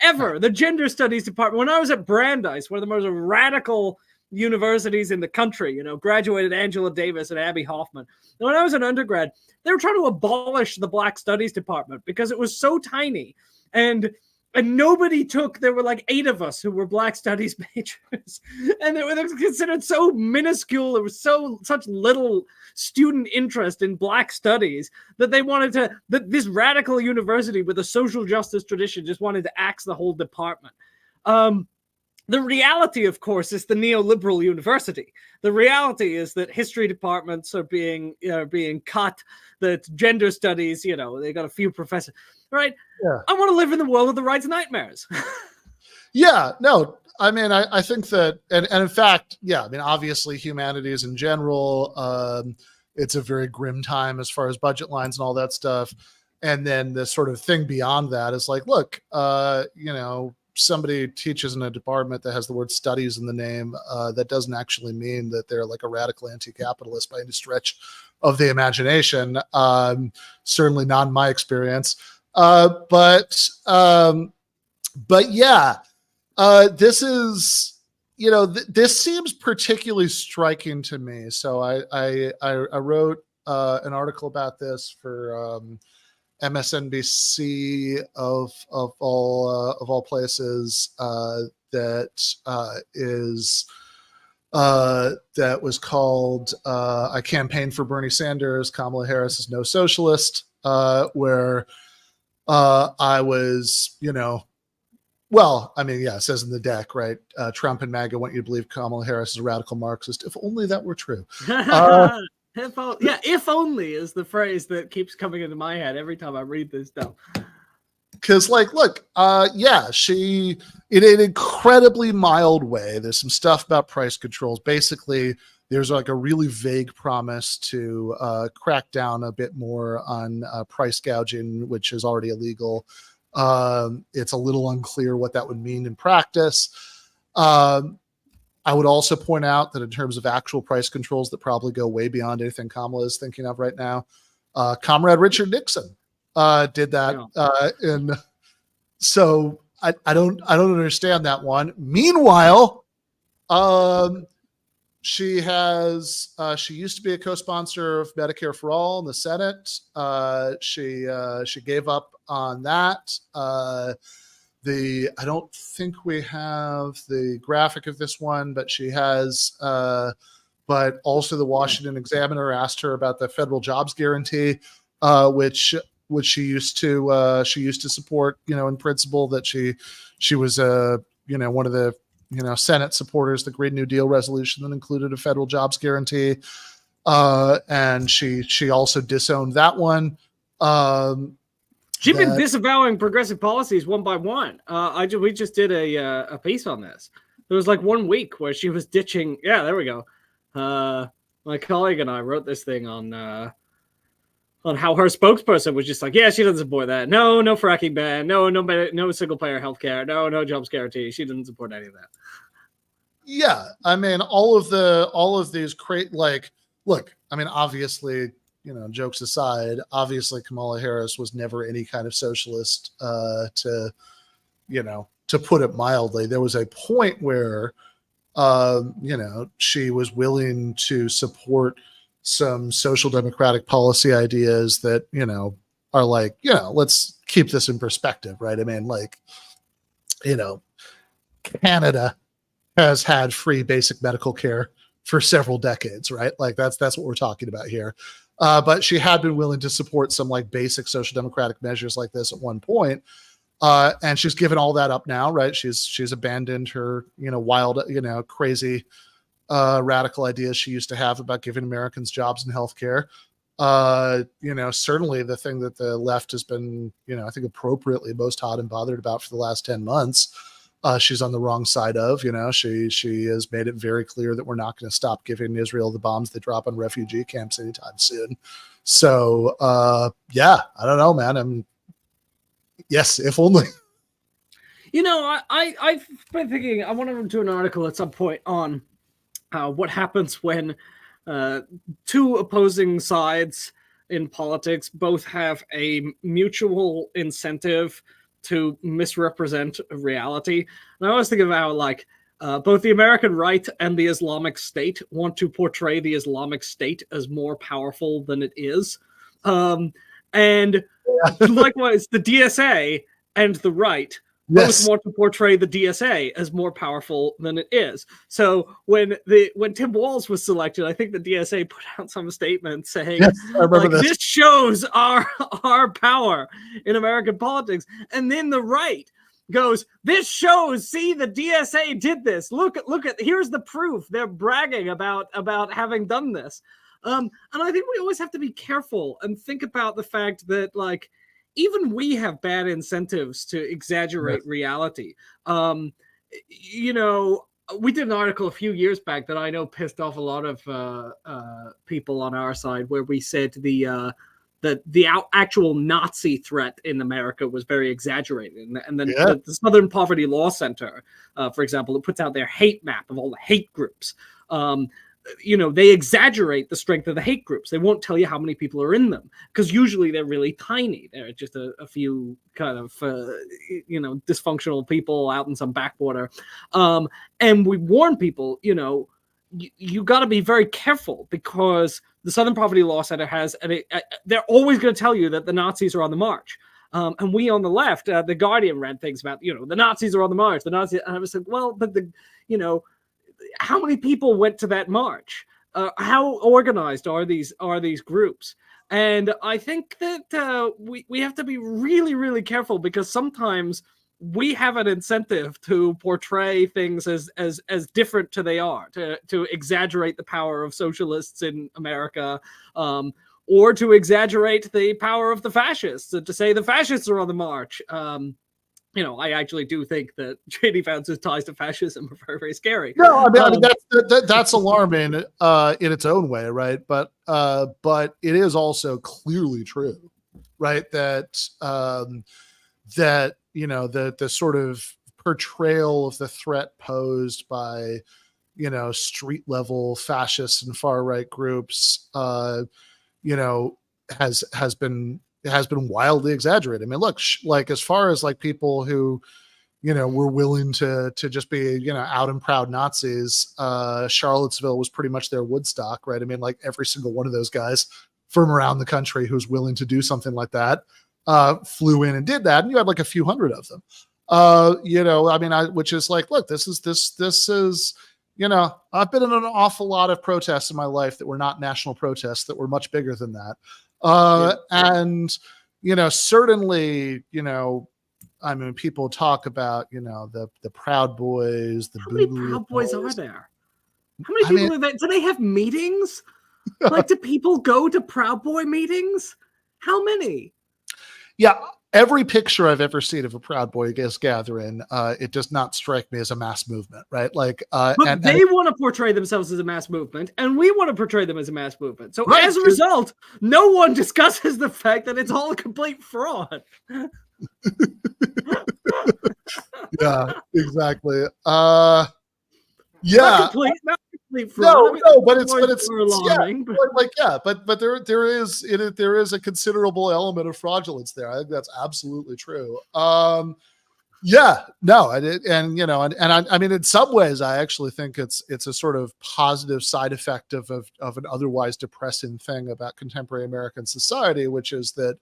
ever. The gender studies department, when I was at Brandeis, one of the most radical universities in the country, graduated Angela Davis and Abby Hoffman. And when I was an undergrad, they were trying to abolish the Black Studies department because it was so tiny, and nobody there were like 8 of us who were Black Studies majors, and it was considered so minuscule. There was such little student interest in Black Studies that they wanted this radical university with a social justice tradition just wanted to axe the whole department. The reality, of course, is the neoliberal university. The reality is that history departments are being cut, that gender studies, they got a few professors, right? Yeah. I want to live in the world of the right's nightmares. Yeah, no, I mean, I think that, and in fact, yeah, I mean, obviously humanities in general, it's a very grim time as far as budget lines and all that stuff. And then the sort of thing beyond that is like, look, somebody teaches in a department that has the word studies in the name, that doesn't actually mean that they're like a radical anti-capitalist by any stretch of the imagination. Certainly not in my experience. But yeah, this is, this seems particularly striking to me. So I wrote an article about this for MSNBC of all places that was called "I Campaigned for Bernie Sanders. Kamala Harris is no socialist," where I was, well, I mean, yeah, it says in the deck, right? Trump and MAGA want you to believe Kamala Harris is a radical Marxist. If only that were true. If only is the phrase that keeps coming into my head every time I read this stuff. Because, look, she, in an incredibly mild way, there's some stuff about price controls. Basically, there's a really vague promise to crack down a bit more on price gouging, which is already illegal. It's a little unclear what that would mean in practice. I would also point out that in terms of actual price controls that probably go way beyond anything Kamala is thinking of right now, Comrade Richard Nixon did that. And so I don't understand that one. Meanwhile, she used to be a co-sponsor of Medicare for All in the Senate. She gave up on that. I don't think we have the graphic of this one, but she has, but also the Washington Examiner asked her about the federal jobs guarantee, which she used to support, in principle, that she was one of the Senate supporters, the Green New Deal resolution that included a federal jobs guarantee. And she also disowned that one. She's been disavowing progressive policies one by one. We just did a piece on this. There was 1 week where she was ditching. Yeah, there we go. My colleague and I wrote this thing on how her spokesperson was just yeah, she doesn't support that. No fracking ban. No single payer healthcare. No jobs guarantee. She doesn't support any of that. Yeah, I mean, all of these look. I mean, obviously, jokes aside, obviously Kamala Harris was never any kind of socialist, to put it mildly. There was a point where, she was willing to support some social democratic policy ideas that, are let's keep this in perspective, right? I mean, Canada has had free basic medical care for several decades, right? That's what we're talking about here. But she had been willing to support some basic social democratic measures like this at one point. And she's given all that up now, right? She's abandoned her, wild, crazy, radical ideas she used to have about giving Americans jobs and healthcare. Certainly the thing that the left has been, I think appropriately most hot and bothered about for the last 10 months, she's on the wrong side of. She has made it very clear that we're not going to stop giving Israel the bombs they drop on refugee camps anytime soon. So I don't know, man. Yes, if only. I've been thinking I want to do an article at some point on what happens when two opposing sides in politics both have a mutual incentive to misrepresent reality. And I always think about both the American right and the Islamic State want to portray the Islamic State as more powerful than it is. And likewise, the DSA and the right both want to portray the DSA as more powerful than it is. So when Tim Walz was selected, I think the DSA put out some statement saying, this shows our power in American politics. And then the right goes, this shows, see, the DSA did this. Look at, here's the proof. They're bragging about having done this. And I think we always have to be careful and think about the fact that even we have bad incentives to exaggerate reality. We did an article a few years back that I know pissed off a lot of people on our side, where we said the actual Nazi threat in America was very exaggerated. And then the Southern Poverty Law Center, for example, it puts out their hate map of all the hate groups. they exaggerate the strength of the hate groups. They won't tell you how many people are in them because usually they're really tiny. They're just a few kind of, dysfunctional people out in some backwater. And we warn people, you got to be very careful because the Southern Poverty Law Center they're always going to tell you that the Nazis are on the march. And we on the left, the Guardian ran things about, the Nazis are on the march. The Nazis, and I was like, well, but how many people went to that march? How organized are these groups? And I think that we have to be really, really careful because sometimes we have an incentive to portray things as different to they are, to exaggerate the power of socialists in America, or to exaggerate the power of the fascists, and to say the fascists are on the march. I actually do think that J.D. Vance's ties to fascism are very, very scary. No, I mean that's alarming in its own way, right? But it is also clearly true, right? That the sort of portrayal of the threat posed by street level fascists and far right groups, has been wildly exaggerated. I mean, look, like as far as like people who, were willing to just be, out and proud Nazis, Charlottesville was pretty much their Woodstock, right? I mean, like every single one of those guys from around the country who's willing to do something like that, flew in and did that. And you had like a few hundred of them, which is like, look, this is, I've been in an awful lot of protests in my life that were not national protests that were much bigger than that. And, certainly, I mean, people talk about, the Proud Boys, the How many Proud Boys are there? How many people are there? Do they have meetings? Like, do people go to Proud Boy meetings? How many? Yeah. Every picture I've ever seen of a Proud Boy gathering, it does not strike me as a mass movement, right? Like, but they want to portray themselves as a mass movement, and we want to portray them as a mass movement. So as a result, no one discusses the fact that it's all a complete fraud. Yeah, exactly. Yeah, not complete fraud. No, but it's alarming. But there is a considerable element of fraudulence there. I think that's absolutely true. I mean, in some ways, I actually think it's a sort of positive side effect of an otherwise depressing thing about contemporary American society, which is that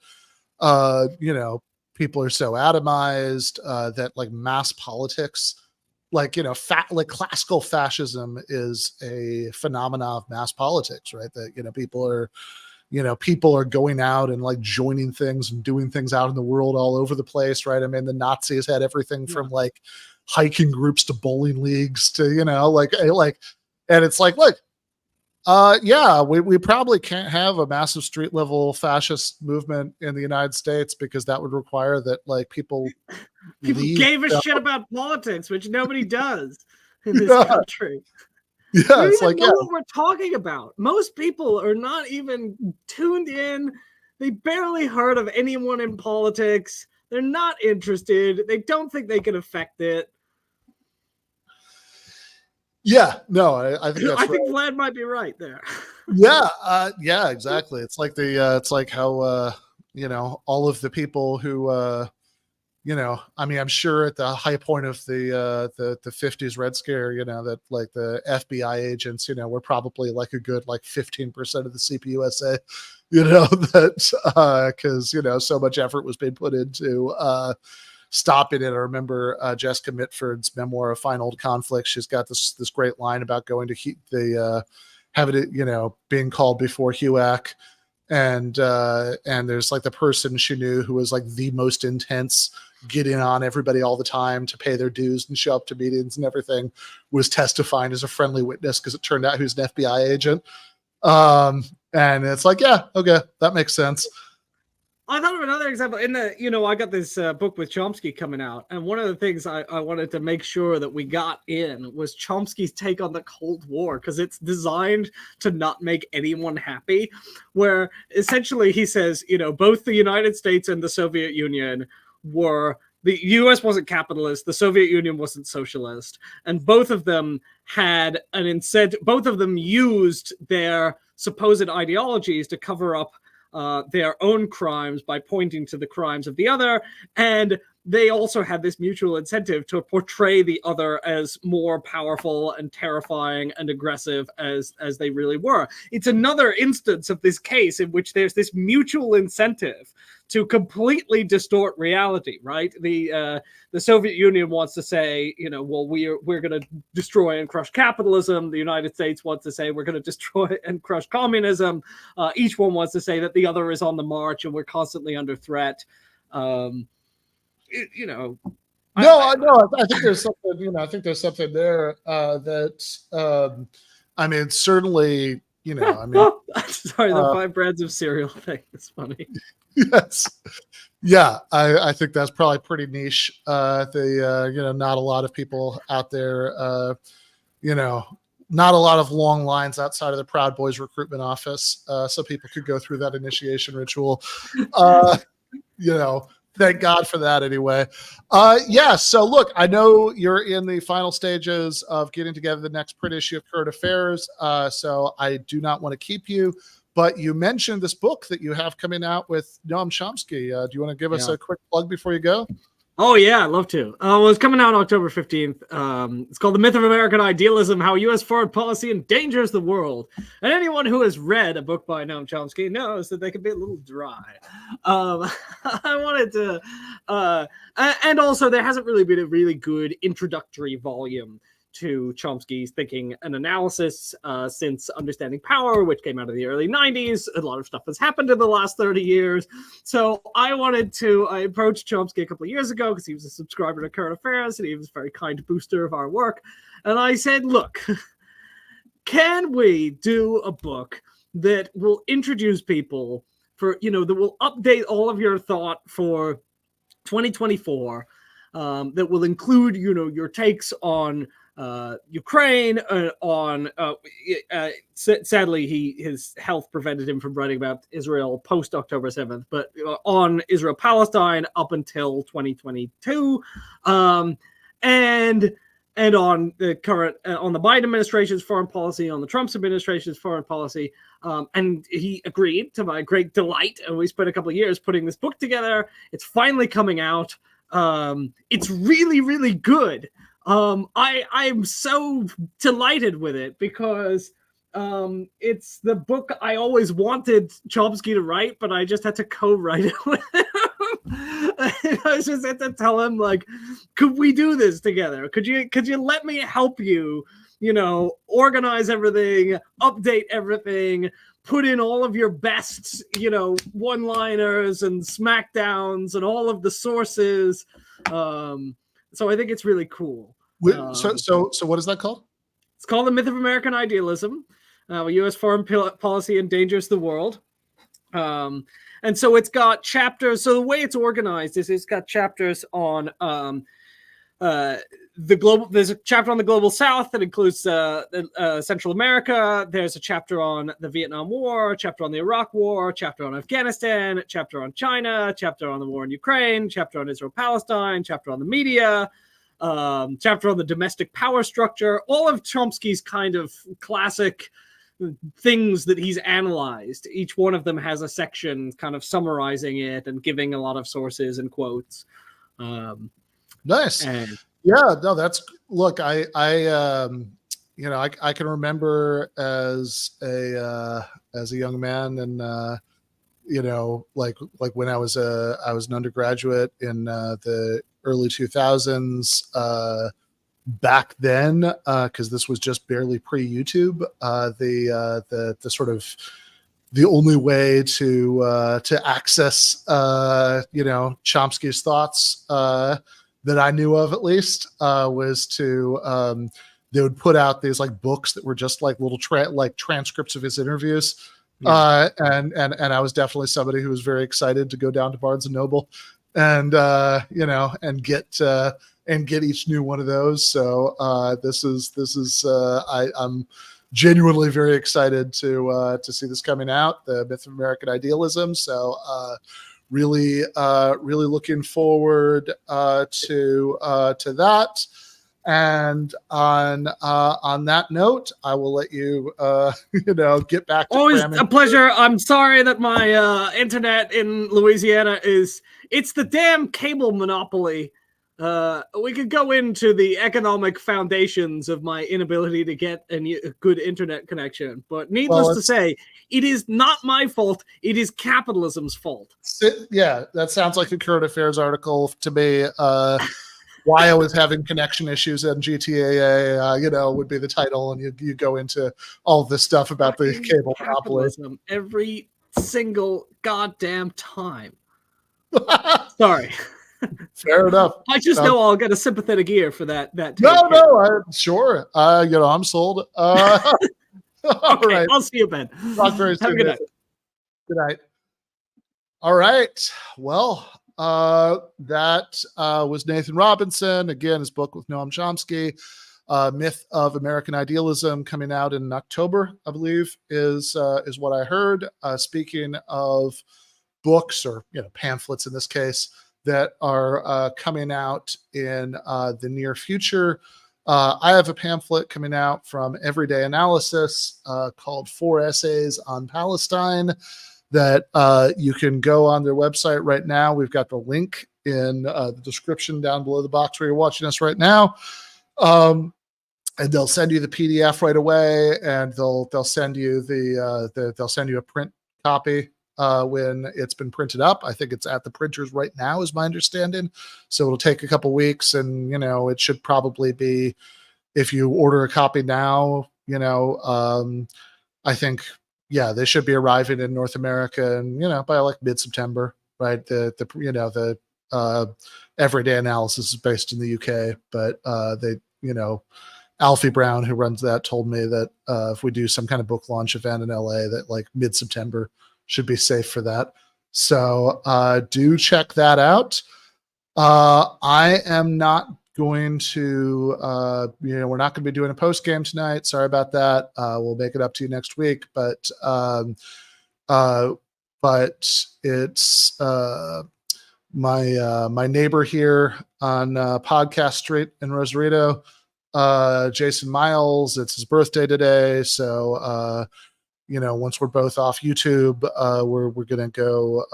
people are so atomized that like mass politics, like classical fascism is a phenomena of mass politics, right? That people are going out and like joining things and doing things out in the world all over the place, right? I mean, the Nazis had everything from like hiking groups to bowling leagues to and it's like, look, we probably can't have a massive street level fascist movement in the United States because that would require that like people gave a shit about politics, which nobody does in this country. Yeah, we don't know what we're talking about. Most people are not even tuned in. They barely heard of anyone in politics. They're not interested. They don't think they can affect it. Yeah, no, I think that's I think Vlad might be right there. Yeah, exactly. It's like it's like how all of the people who I mean, I'm sure at the high point of the 50s Red Scare, that like the FBI agents, were probably like a good like 15% of the CPUSA, that because so much effort was being put into stopping it. I remember Jessica Mitford's memoir of Fine Old Conflict. She's got this great line about going to having it, being called before HUAC. And there's like the person she knew who was like the most intense, getting on everybody all the time to pay their dues and show up to meetings and everything, was testifying as a friendly witness because it turned out he was an FBI agent. And it's like, yeah, okay, that makes sense. I thought of another example in the, I got this book with Chomsky coming out. And one of the things I wanted to make sure that we got in was Chomsky's take on the Cold War, because it's designed to not make anyone happy, where essentially he says, both the United States and the Soviet Union were the U.S. wasn't capitalist, the Soviet Union wasn't socialist, and both of them had an incentive. Both of them used their supposed ideologies to cover up their own crimes by pointing to the crimes of the other, and they also had this mutual incentive to portray the other as more powerful and terrifying and aggressive as they really were. It's another instance of this case in which there's this mutual incentive to completely distort reality, right? The Soviet Union wants to say, well, we're going to destroy and crush capitalism. The United States wants to say we're going to destroy and crush communism. Each one wants to say that the other is on the march and we're constantly under threat. No, I think there's something. I think there's something there that. I mean, certainly. Sorry, the 5 brands of cereal thing. It's funny. Yes. Yeah, I think that's probably pretty niche. Not a lot of people out there. Not a lot of long lines outside of the Proud Boys recruitment office, so people could go through that initiation ritual. Thank God for that anyway. So look, I know you're in the final stages of getting together the next print issue of Current Affairs, so I do not want to keep you, but you mentioned this book that you have coming out with Noam Chomsky. Do you want to give us a quick plug before you go? Oh, yeah, I'd love to. It's coming out October 15th. It's called The Myth of American Idealism, How U.S. Foreign Policy Endangers the World. And anyone who has read a book by Noam Chomsky knows that they can be a little dry. I wanted to... and also, there hasn't really been a really good introductory volume to Chomsky's thinking and analysis since Understanding Power, which came out of the early 90s. A lot of stuff has happened in the last 30 years. So I approached Chomsky a couple of years ago because he was a subscriber to Current Affairs and he was a very kind booster of our work. And I said, look, can we do a book that will introduce people that will update all of your thought for 2024, that will include, your takes on Ukraine, sadly his health prevented him from writing about Israel post October 7th, but on Israel Palestine up until 2022, and on the current on the Biden administration's foreign policy, on the Trump administration's foreign policy, and he agreed, to my great delight, and we spent a couple of years putting this book together. It's finally coming out. It's really, really good. I'm so delighted with it because it's the book I always wanted Chomsky to write, but I just had to co-write it with him. I just had to tell him, like, could we do this together? Could you let me help you, organize everything, update everything, put in all of your best, one-liners and smackdowns and all of the sources. So I think it's really cool. So what is that called? It's called The Myth of American Idealism. U.S. foreign policy endangers the world. And so it's got chapters. So the way it's organized is it's got chapters on the global. There's a chapter on the global South that includes Central America. There's a chapter on the Vietnam War, a chapter on the Iraq War, a chapter on Afghanistan, a chapter on China, a chapter on the war in Ukraine, chapter on Israel-Palestine, chapter on the media, chapter on the domestic power structure. All of Chomsky's kind of classic things that he's analyzed. Each one of them has a section kind of summarizing it and giving a lot of sources and quotes. Nice. That's look. I can remember as a young man, and like when I was an undergraduate in the early 2000s. Back then, because this was just barely pre-YouTube, the sort of the only way to access Chomsky's thoughts that I knew of, at least, was to they would put out these like books that were just like little transcripts of his interviews. Yeah. And I was definitely somebody who was very excited to go down to Barnes and Noble and get each new one of those. So I'm genuinely very excited to see this coming out, The Myth of American Idealism. So really looking forward to that. And on that note, I will let you get back to Always cramming. a pleasure. I'm sorry that my internet in Louisiana it's the damn cable monopoly. We could go into the economic foundations of my inability to get a good internet connection, but needless to say, it is not my fault. It is capitalism's fault. Yeah, that sounds like a current affairs article to me. Why I was having connection issues in GTAA, would be the title, and you go into all this stuff about the cable monopoly every single goddamn time. Sorry. Fair enough. I just know I'll get a sympathetic ear for that. I'm sure. I'm sold. All right. I'll see you, Ben. Talk very soon. Have a good night. Good night. All right. Well, that was Nathan Robinson. Again, his book with Noam Chomsky, Myth of American Idealism, coming out in October, I believe, is what I heard. Speaking of books, or pamphlets in this case, that are coming out in the near future. I have a pamphlet coming out from Everyday Analysis called 4 Essays on Palestine that you can go on their website right now. We've got the link in the description down below the box where you're watching us right now. And they'll send you the PDF right away, and they'll send you they'll send you a print copy when it's been printed up. I think it's at the printers right now, is my understanding. So it'll take a couple weeks, and it should probably be, if you order a copy now, I think, they should be arriving in North America, and by like mid-September, right? The Everyday Analysis is based in the UK, but they Alfie Brown, who runs that, told me that if we do some kind of book launch event in LA, that like mid-September should be safe for that. So do check that out. I am not going to, we're not going to be doing a post game tonight. Sorry about that. We'll make it up to you next week. But it's my neighbor here on Podcast Street in Rosarito, Jason Miles. It's his birthday today, so once we're both off YouTube, we're gonna go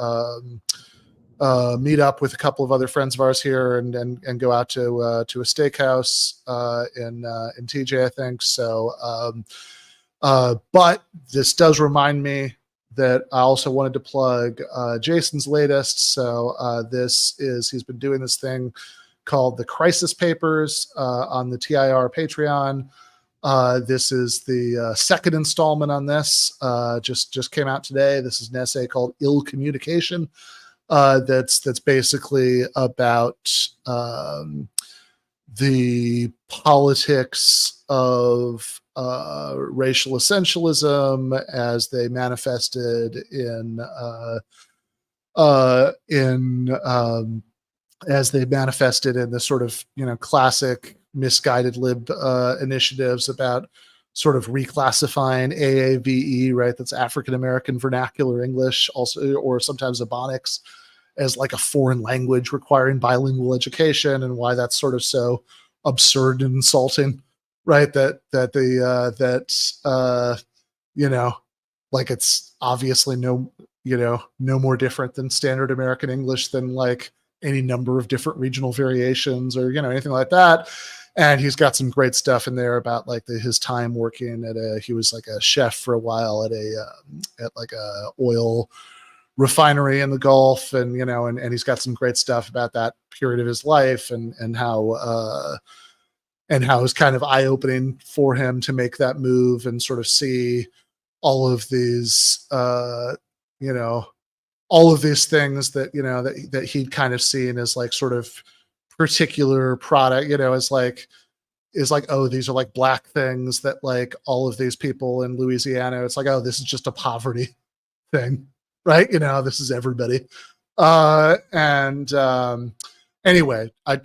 meet up with a couple of other friends of ours here and go out to a steakhouse in TJ, I think. So, but this does remind me that I also wanted to plug Jason's latest. So he's been doing this thing called the Crisis Papers on the TIR Patreon. This is the second installment on this. Just came out today. This is an essay called Ill Communication. That's basically about the politics of racial essentialism as they manifested in the sort of classic misguided lib initiatives about sort of reclassifying AAVE, right? That's African American Vernacular English, also, or sometimes Ebonics, as like a foreign language requiring bilingual education, and why that's sort of so absurd and insulting, right? Like it's obviously no more different than standard American English than like any number of different regional variations or anything like that. And he's got some great stuff in there about like his time working he was like a chef for a while at like a oil refinery in the Gulf, and and he's got some great stuff about that period of his life and how it's kind of eye-opening for him to make that move and sort of see all of these all of these things that that he'd kind of seen as like sort of particular product, is like, oh, these are like black things that like all of these people in Louisiana, it's like, oh, this is just a poverty thing, right? This is everybody. Anyway, I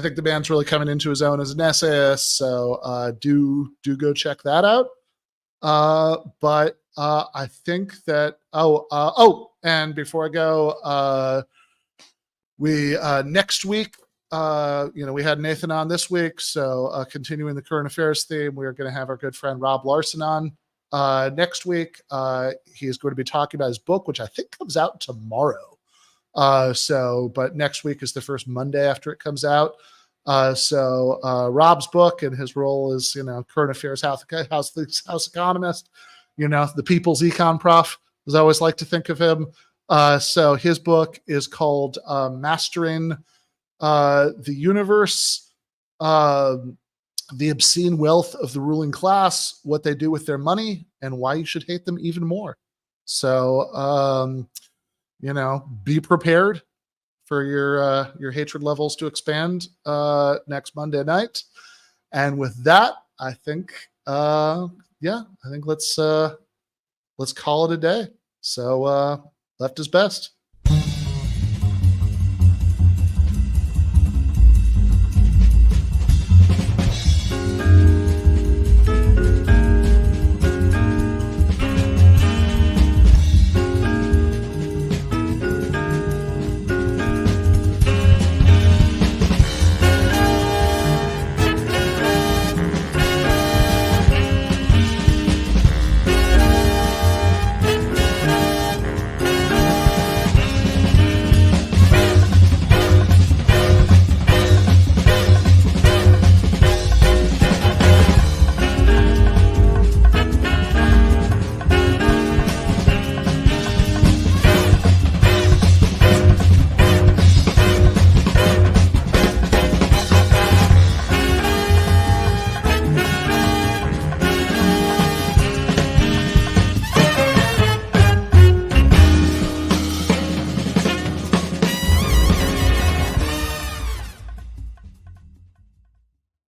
think the man's really coming into his own as an essayist. So do go check that out. But I think that and before I go, we next week, we had Nathan on this week, so continuing the current affairs theme, we're going to have our good friend Rob Larson on next week. He is going to be talking about his book, which I think comes out tomorrow. But next week is the first Monday after it comes out. Rob's book and his role as, current affairs house economist, the people's econ prof, as I always like to think of him. So his book is called Mastering the Universe, the Obscene Wealth of the Ruling Class, What They Do with Their Money, and Why You Should Hate Them Even More. So, be prepared for your hatred levels to expand next Monday night. And with that, I think let's call it a day. So left is best.